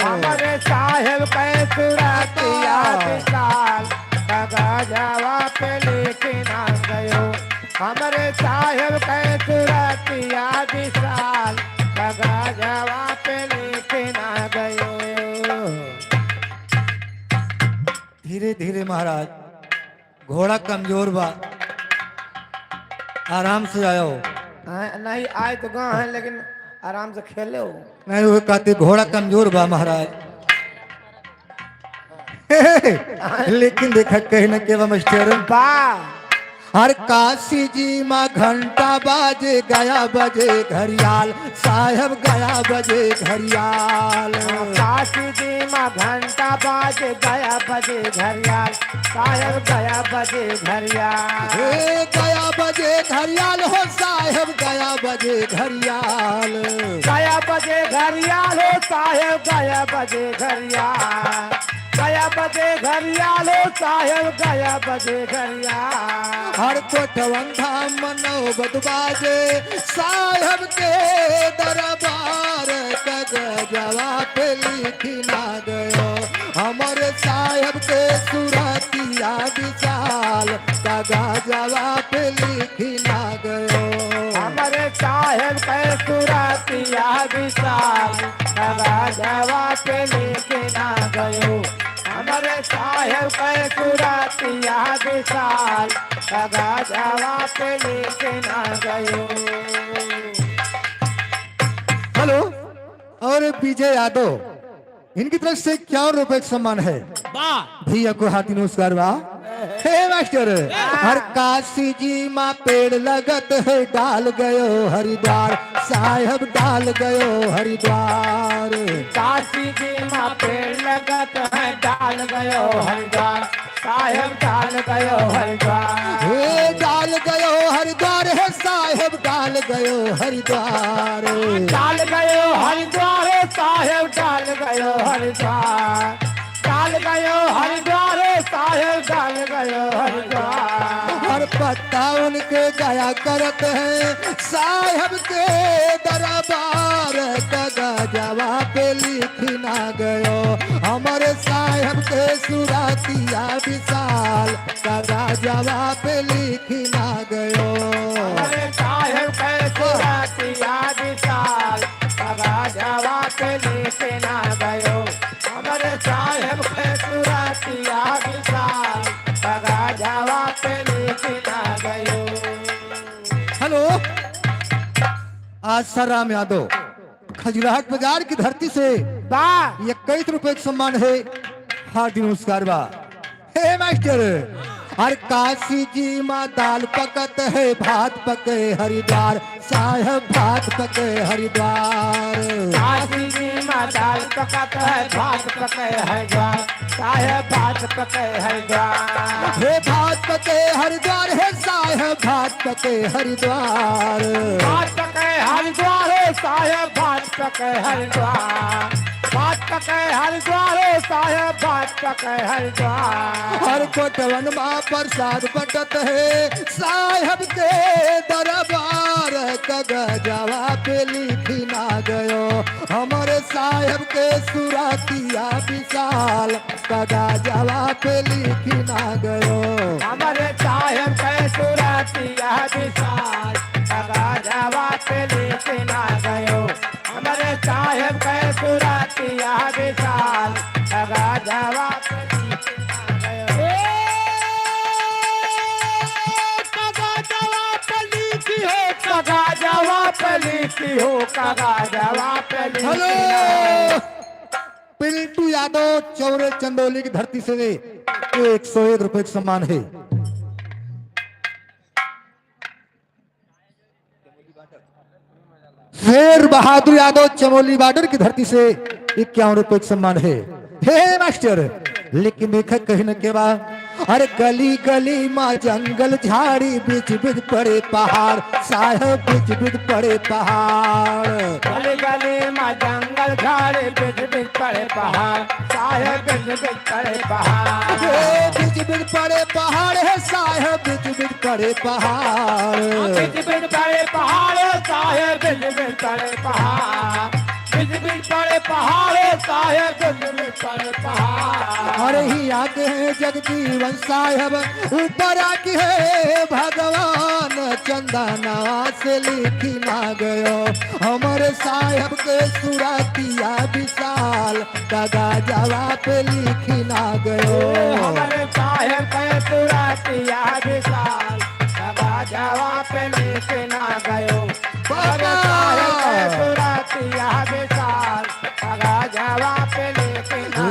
हमारे साहेब के सुरतिया विशाल कागा जवाब पे लिखना गयो। हमारे साहेब के सुरतिया विशाल कागा जवाब पे लिखना गयो। धीरे धीरे महाराज, घोड़ा कमजोर बा, आराम से आयो। नहीं आए तो गाँव है लेकिन आराम से खेले हो। नहीं वो कहते घोड़ा कमजोर बा महाराज। लेकिन देखा कहीं न के मास्टर बा हर काशी जी माँ घंटा बाजे गया बजे घड़ियाल, साहब गया बजे घड़ियाल। काशी जी माँ घंटा बाजे गया बजे घड़ियाल, साहेब गया बजे घड़ियाल। हे गया बजे घड़ियाल हो साहब गया बजे घड़ियाल। गया बजे घड़ियाल हो साहेब गया बजे घड़ियाल। गया बजे घड़ियाल हो साहेब गया बजे घड़ियाल। हर कोठवंधा मनोबत बाजे साहब के दरबार कग जवाब लिखना गयो। हमारे साहब के सुरतिया विशाल कगा जवाब लिखना गयो। हमारे साहेब के सुरतिया विशाल कगा जवाब लिखना गयो। हमारे साहेब के सुरतिया विशाल कगा जवाब लिखना गयो। हेलो और विजय यादव, इनकी तरफ से 51 रुपए सम्मान है। भैया को हाथी नमस्कार बा। हे मास्टर, हर काशी जी माँ पेड़ लगत है डाल गयो हरिद्वार, साहब डाल गयो हरिद्वार। काशी जी माँ पेड़ लगत है डाल गयो हरिद्वार, साहेब डाल गयो हरिद्वार। हे डाल गयो हरिद्वार है साहेब डाल गयो हरिद्वार। डाल गयो हरिद्वार साहेब डाल गयो हरिद्वार। डाल गयो हरिद्वार साहेब डाल गयो हरिद्वार। हर पत्ता उनके गया करत है साहब के दरबार कगा जवाब लिखना गयो। हमारे साहब के सुरतिया विशाल कगा जवाब लिखना गयो। हमारे साहेब के सुरतिया विशाल कगा जवाब लिखना गयो। हमारे साहेब के सुरतिया विशाल कगा जवाब लिखना गयो। हेलो, आज सराम यादव खजुराहट बाजार की धरती से बा 21 रुपए का सम्मान है। हार्दिक नमस्कार बा। हे मास्टर, हर काशी जी माँ दाल पकत है भात पके हरिद्वार, साहब भात पके हरिद्वार। काशी जी माँ दाल पकत है भात पके हरिद्वार, साहेब भात पके हरिद्वार। हे भात पके हरिद्वार है साहब भात पके हरिद्वार। भात पके हरिद्वार साहेब भात पके हरिद्वार। बात पके हरिद्वार साहेब बात पके हरिद्वार हर कोटवन माँ प्रसाद बटत है साहेब के दरबार कगजवा पे लिखी ना गयो हमारे साहेब के सुरातिया विशाल कगजवा पे लिखी ना गयो हमारे साहेब के सुरतिया विशाल कगजवा पे लिखी ना गयो हमारे साहेब के सुरतिया विशाल कगजवा पे लिखी ना गयो हेलो पिंटू यादव चौरे चंदौली की धरती से 101 रुपए का सम्मान है। शेर बहादुर यादव चमोली बॉर्डर की धरती से 51 रुपए का सम्मान है। हे मास्टर लेकिन देखा कहीं न के बाद अरे गली गली माँ जंगल झाड़ी बीच बीच पड़े पहाड़ साहेब बीच बीच पड़े पहाड़ गली गली में जंगल झाड़ी बीच बीच पड़े पहाड़ साहेब बीच बीच पड़े पहाड़ बीच बीच पड़े पहाड़ है साहेब बीच बीच पड़े पहाड़ बीच बीच पड़े पहाड़ साहेब बीच बीच पड़े पहाड़ बीच बीच पड़े पहाड़ साहेब बीच बीच पड़े पहाड़ अरे ही आके हैं जगजीवन साहेब ऊपर आके है भगवान चंदना से लिखी ना गयो हमारे साहेब के सुरातिया विशाल कगा जवा पे लिखी ना गयो हमारे साहेब के सुरतिया विशाल कगा जवा पे लिखी ना गयो हमारे साहेब के सुरतिया विशाल कगा जवा पे लिखी ना गयो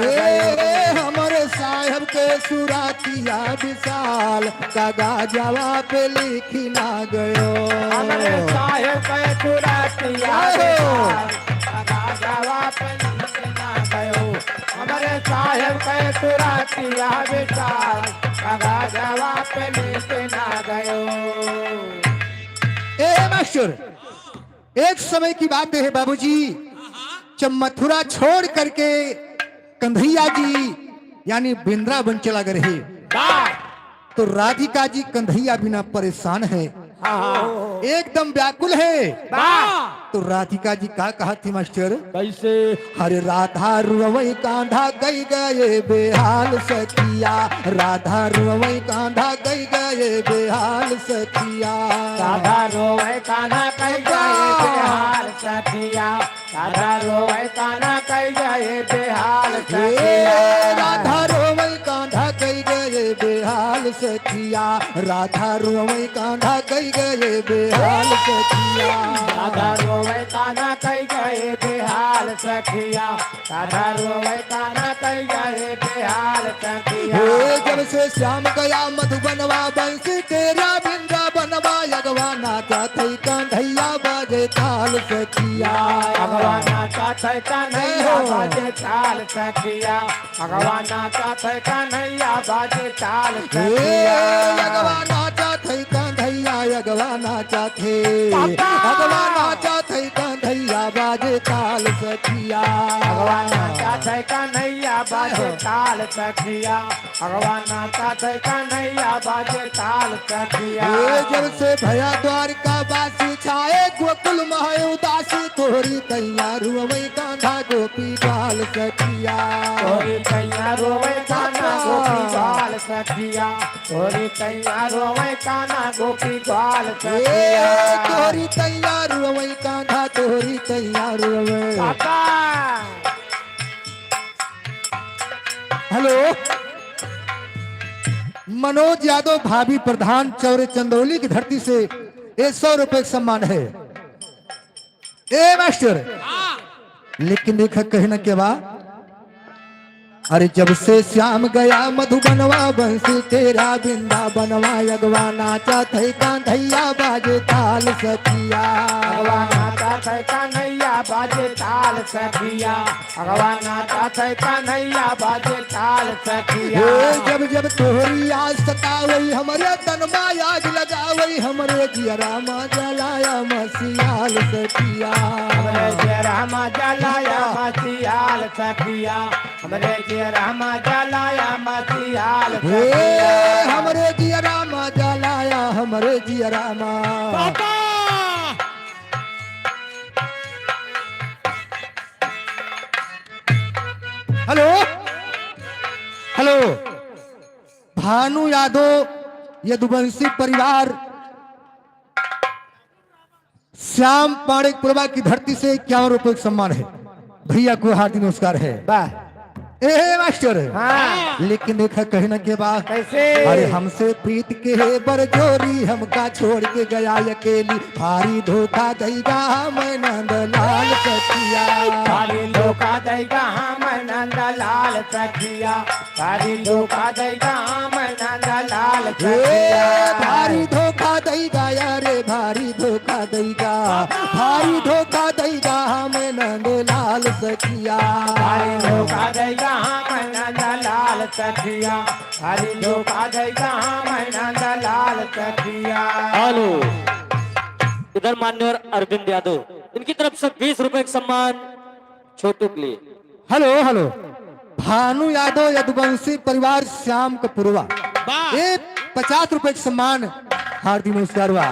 हमारे साहेब के सुरातिया विशाल कगा जवा पे लिखी ना गयो हमारे साहेब के सुरतिया विशाल कगा जवा पे लिखी ना गयो हमारे साहेब के सुरतिया विशाल कगा जवा पे लिखी ना गयो ए मास्टर एक समय की बात है बाबूजी जब मथुरा छोड़ करके कंधैया जी यानी वृंदावन चला गए रहे तो राधिका जी कंधैया बिना परेशान है एकदम व्याकुल है तो राधिका जी का कहा थी मास्टर कैसे अरे राधा रुवई कांधा गई गए बेहाल सखिया राधा रुवई कांधा गई गए बेहाल सखिया राधा रोवे कान्हा कह गए बेहाल सखिया राधा रोवे कान्हा कह गए बेहाल सखिया राधा रोवई कांधा गई गए बेहाल सखिया राधा रोवई कांधा गई गए बेहाल सखिया राधा रोवे कान्हा कह गए बेहाल सखिया राधा रोवे कान्हा कह गए बेहाल सखिया जब से श्याम गया मधुबनवा बंसी तेरा बिंदा बनवा यगवा नाचा थई कांधैया बाजे ताल सखिया भगवान नाचा थे कन्हैया बाजे ताल सखिया भगवान नाचा थे कन्हैया बाजे ताल सखिया यगवा नाचा थई कांधैया यगवा नाचा थे यगवा नाचा थई कांधैया बाजे ताल सखिया भगवान नाचा थे कन्हैया बाजे ताल सखिया भगवान नाचा थे कन्हैया बाजे ताल सखिया जब से भया द्वारका बासी छाए गोकुल महे उदासी तोहरी तैयार हुई कांधा गोपी बाल सखिया तोरी तैया रोवे कान्हा गोपी बाल सखिया तोरी तैया रोवे कान्हा गोपी बाल सखिया तोहरी तैयार हुई कांधा तोहरी तैयार हुई पापा हेलो मनोज यादव भाभी प्रधान चौरे चंदौली की धरती से 100 रुपए का सम्मान है। ए मास्टर लेकिन देखा कहीं न के बाद अरे जब से श्याम गया मधुबनवा बंसी तेरा बिंदा बनवा यगवा नाचा थे कांधैया बाजे ताल सखिया भगवान नाचा थे कन्हैया बाजे ताल सखिया भगवान नाचा थे कन्हैया बाजे ताल सखिया जब जब तोहरी आज सतावई हमरे तनमा आग लगावई हमरे जियरा मा जलाया मसियाल सखिया हमरे जरा मा जलाया मसियाल लाल सखिया हमरे जियरा में जलाया मसीहाल हे सखिया हमरे जिया रामा जलाया हमरे जिया रामा। हेलो हेलो, भानु यादव यदुवंशी परिवार श्याम पाणिकपुरवा की धरती से 51 रुपए का सम्मान है। भैया को हार्दिक नमस्कार है। वाह ए मास्टर, हाँ लेकिन देखा कहीं ना के बाद कैसे अरे हमसे प्रीत के है बरजोरी हमका छोड़ के गया अकेली, भारी धोखा देगा मैं नंदलाल सखिया। भारी धोखा देगा हम नंद लाल सखिया भारी धोखा देगा हम नंद लाल हे सखिया भारी धोखा देगा यारे भारी धोखा देगा, भारी धोखा देगा हमें नंदलाल सखिया। भारी धोखा देगा हम नंद लाल सखिया भारी धोखा देगा हम नंद लाल सखिया। हेलो, इधर मान्यवर अरविंद यादव, इनकी तरफ से 20 रुपए का सम्मान छोटू के लिए। हेलो हेलो, भानु यादव यदुवंशी परिवार श्याम कपूरवा ये 50 रुपए का सम्मान हार्दिक नमस्कार हुआ।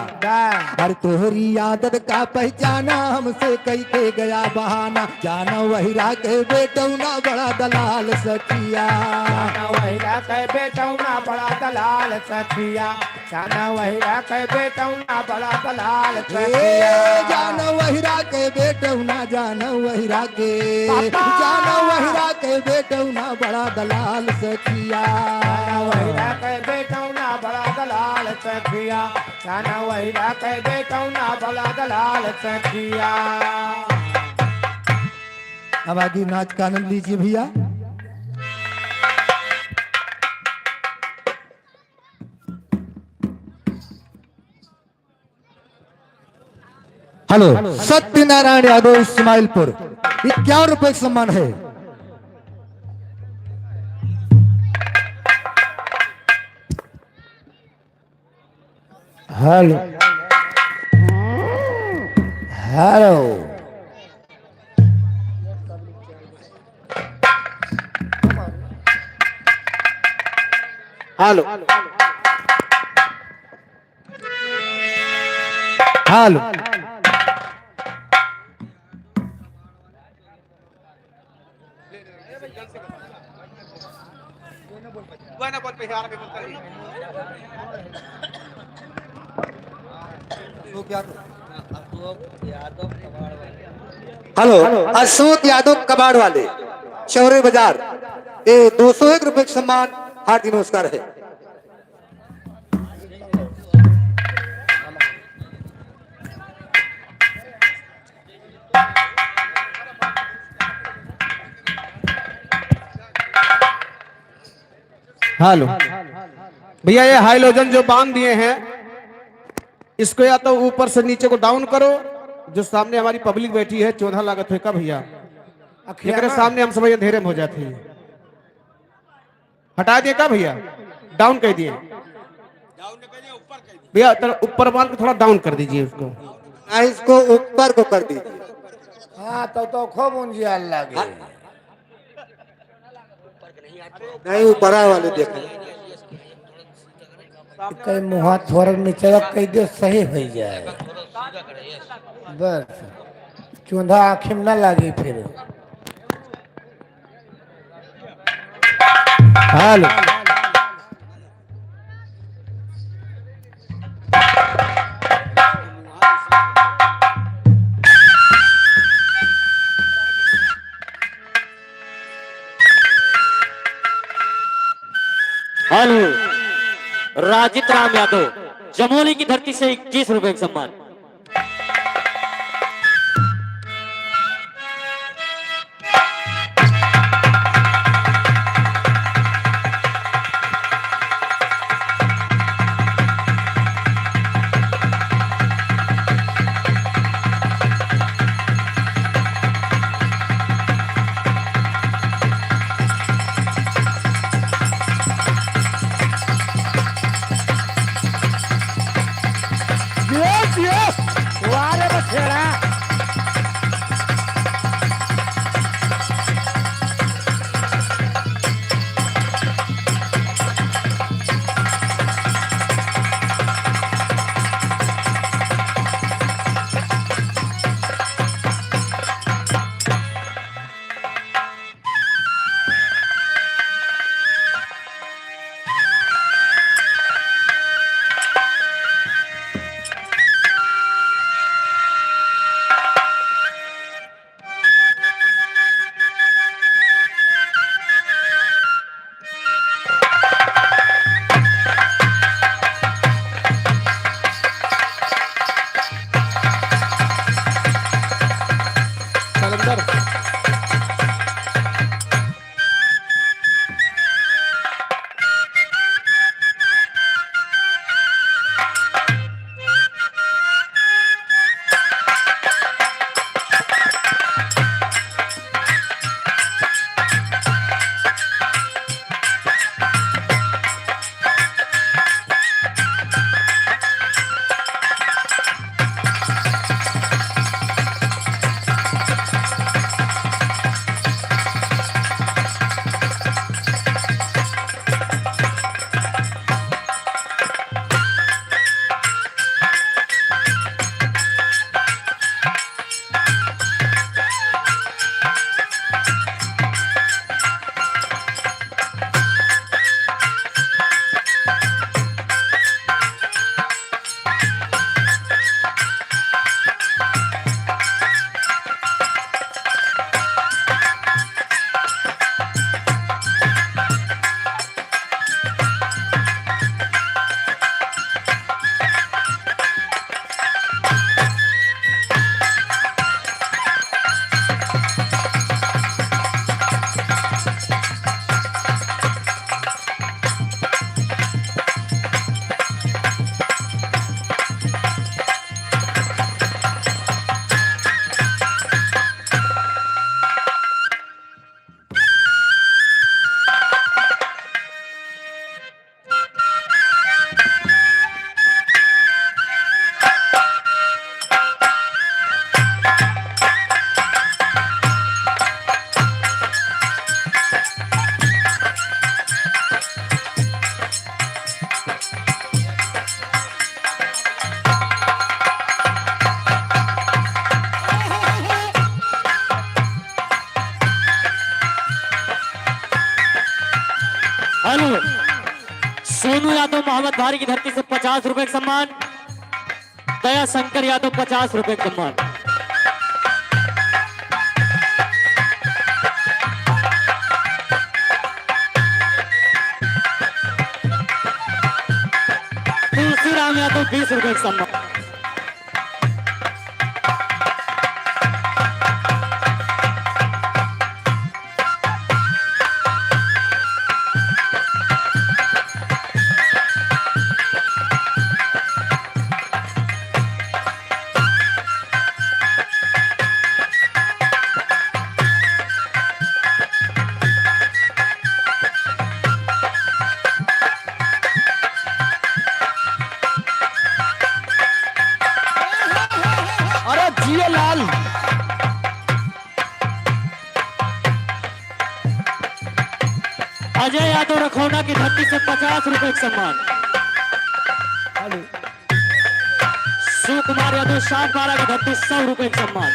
अरे तोहरी आदत का पहचाना हमसे कई के गया बहाना, जाना वही के बेटौना बड़ा दलाल सखिया। जाना वहीरा के बेटौना बड़ा दलाल सखिया जाना वहीरा के बेटौना बड़ा दलाल सखिया जाना वहीरा के बेटौना जाना वहीरा के जाना वहीरा के बेटौना बड़ा दलाल सखिया। जाना वहीरा के बेटौना बड़ा दलाल सखिया जाना वहीरा के बेटौना बड़ा दलाल सखिया। अब आगे नाच का आनंद लीजिए भैया। हेलो, सत्यनारायण यादव इस्माइलपुर 51 रुपए का सम्मान है। Hello hello hello hello hello, Ashok Yadav कबाड़ वाले शौर्य बाजार ये 201 रुपए का सम्मान हार्दिक नमस्कार है। हेलो भैया, ये हाइलोजन जो बांध दिए हैं इसको या तो ऊपर से नीचे को डाउन करो, जो सामने हमारी पब्लिक बैठी है 14 लागत है का भैया, एकरे सामने हम समझ अंधेरे में हो जाते हैं। हटा दिए का भैया, डाउन कर दिए भैया, ऊपर बांध के थोड़ा डाउन कर दीजिए उसको। इसको ऊपर को कर दीजिए। हाँ तो खूब उंजिया लगे नहीं ऊपर वाले देखें। कई मुहा थोड़ा नीचे कई दे सही हो जाए बस चूंधा आँखी में न लगी फिर। हेलो हेलो, राजित राम यादव जमोली की धरती से 21 रुपए का सम्मान। yes, yes। चल अंदर। हेलो, सोनू यादव मोहम्मद भारी की धरती से 50 रुपए का सम्मान। दया शंकर यादव 50 रुपए का सम्मान। तुलसीराम यादव 20 रुपए का सम्मान। अरे जियो लाल। अजय यादव रखौना की धरती से 50 रुपए का सम्मान। शिव कुमार यादव 60 की धरती 100 रुपए का सम्मान।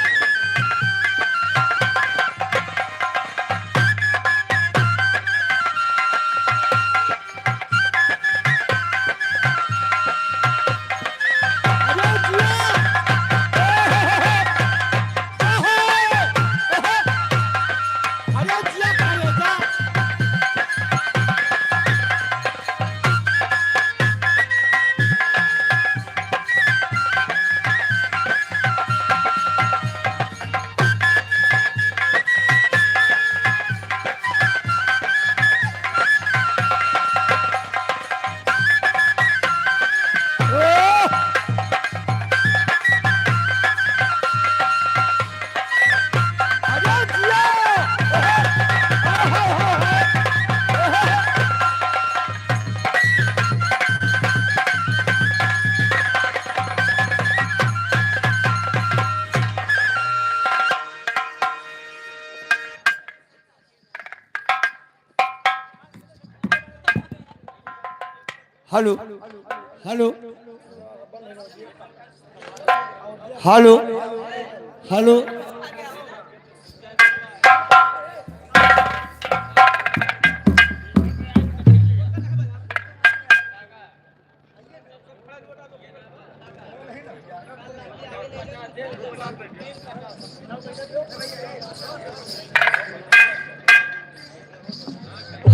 Hello hello hello hello.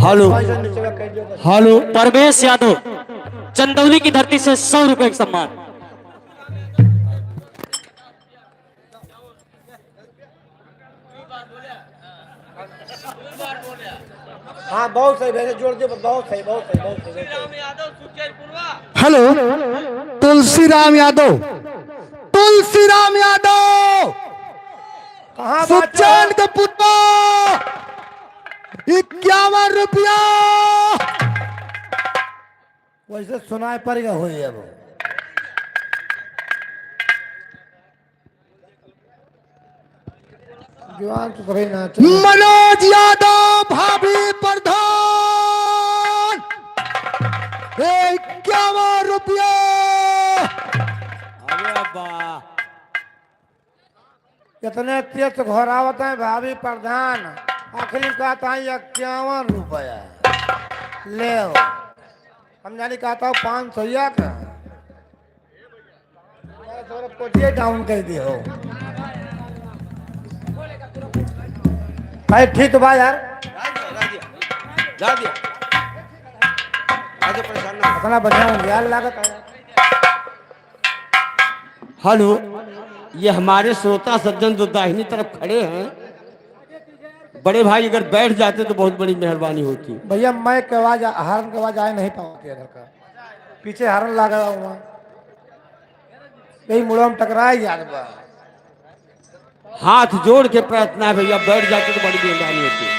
Hello hello. Parvesh Yadav Chandauli की धरती से 100 रुपए का सम्मान। हाँ बहुत सही भैया जोड़ दियो बहुत सही बहुत सही बहुत सही यादव सुचेरपुरवा। हेलो तुलसीराम यादव, तुलसीराम यादव कहाँ सुचान के पुत्र 51 रुपया। वैसे सुनाई पड़ गया हुई अब जवान तो कभी ना मनोज यादव भाभी प्रधान 51 रुपया। अरे अब्बा कितने तेज घर आवत है भाभी प्रधान आखिरी कहता है 51 रुपया ले हम जानी कहता हूँ 500 का थोड़ा कोटिए डाउन कर दी हो भाई ठीक बा यार जा दिया आगे परेशान ना अपना बढ़िया यार लागत है हेलो ये हमारे श्रोता सज्जन जो दाहिनी तरफ खड़े हैं बड़े भाई अगर बैठ जाते तो बहुत बड़ी मेहरबानी होती। भैया मैं के आवाज हॉर्न के आवाज आए नहीं पाती इधर का पीछे हॉर्न लगा हुआ यही मुड़ो में टकराए यार बा हाथ जोड़ के प्रयत्न है भैया बैठ जाते तो बड़ी मेहरबानी होती।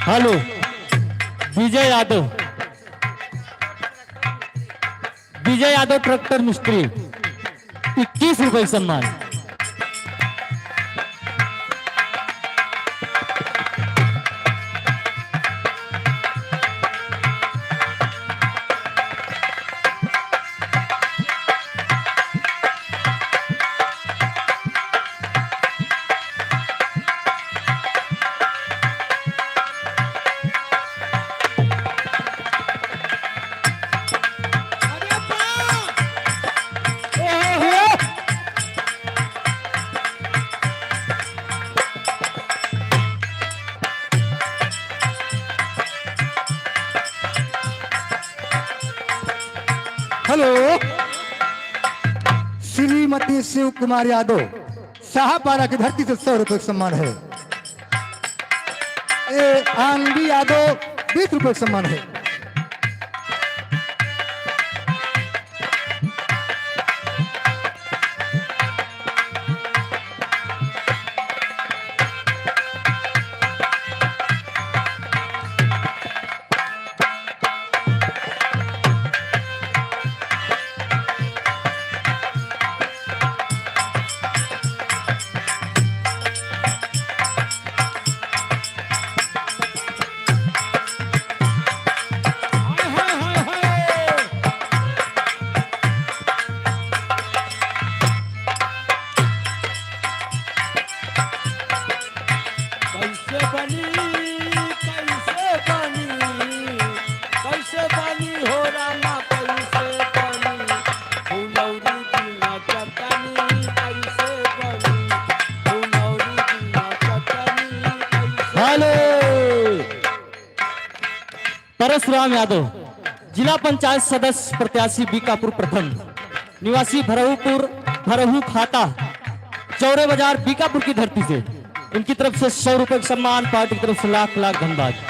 हेलो विजय यादव, विजय यादव ट्रैक्टर मिस्त्री 21 रुपए सम्मान। हेलो श्रीमती शिव कुमार यादव शाहपारा की धरती से 100 रुपए सम्मान है। आंधी यादव 20 रुपए सम्मान है। परशुराम यादव, जिला पंचायत सदस्य प्रत्याशी बीकापुर प्रथम, निवासी भरहू खाता, चौरे बाजार बीकापुर की धरती से, इनकी तरफ से 100 रुपए का सम्मान, पार्टी की तरफ से लाख लाख धन्यवाद।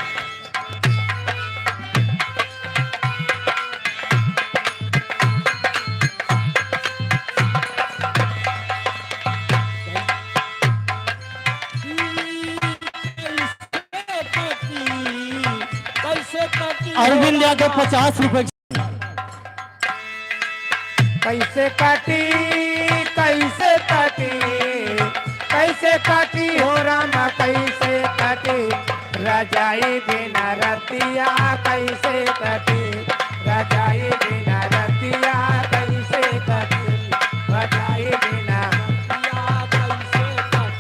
अरविंद यादव 50 रुपए। कैसे काटी कैसे काटी कैसे काटी हो रामा कैसे काटी रजाई बिना रतिया कैसे काटी रजाई बिना रतिया कैसे काटी रजाई बिना रतिया कैसे काटी।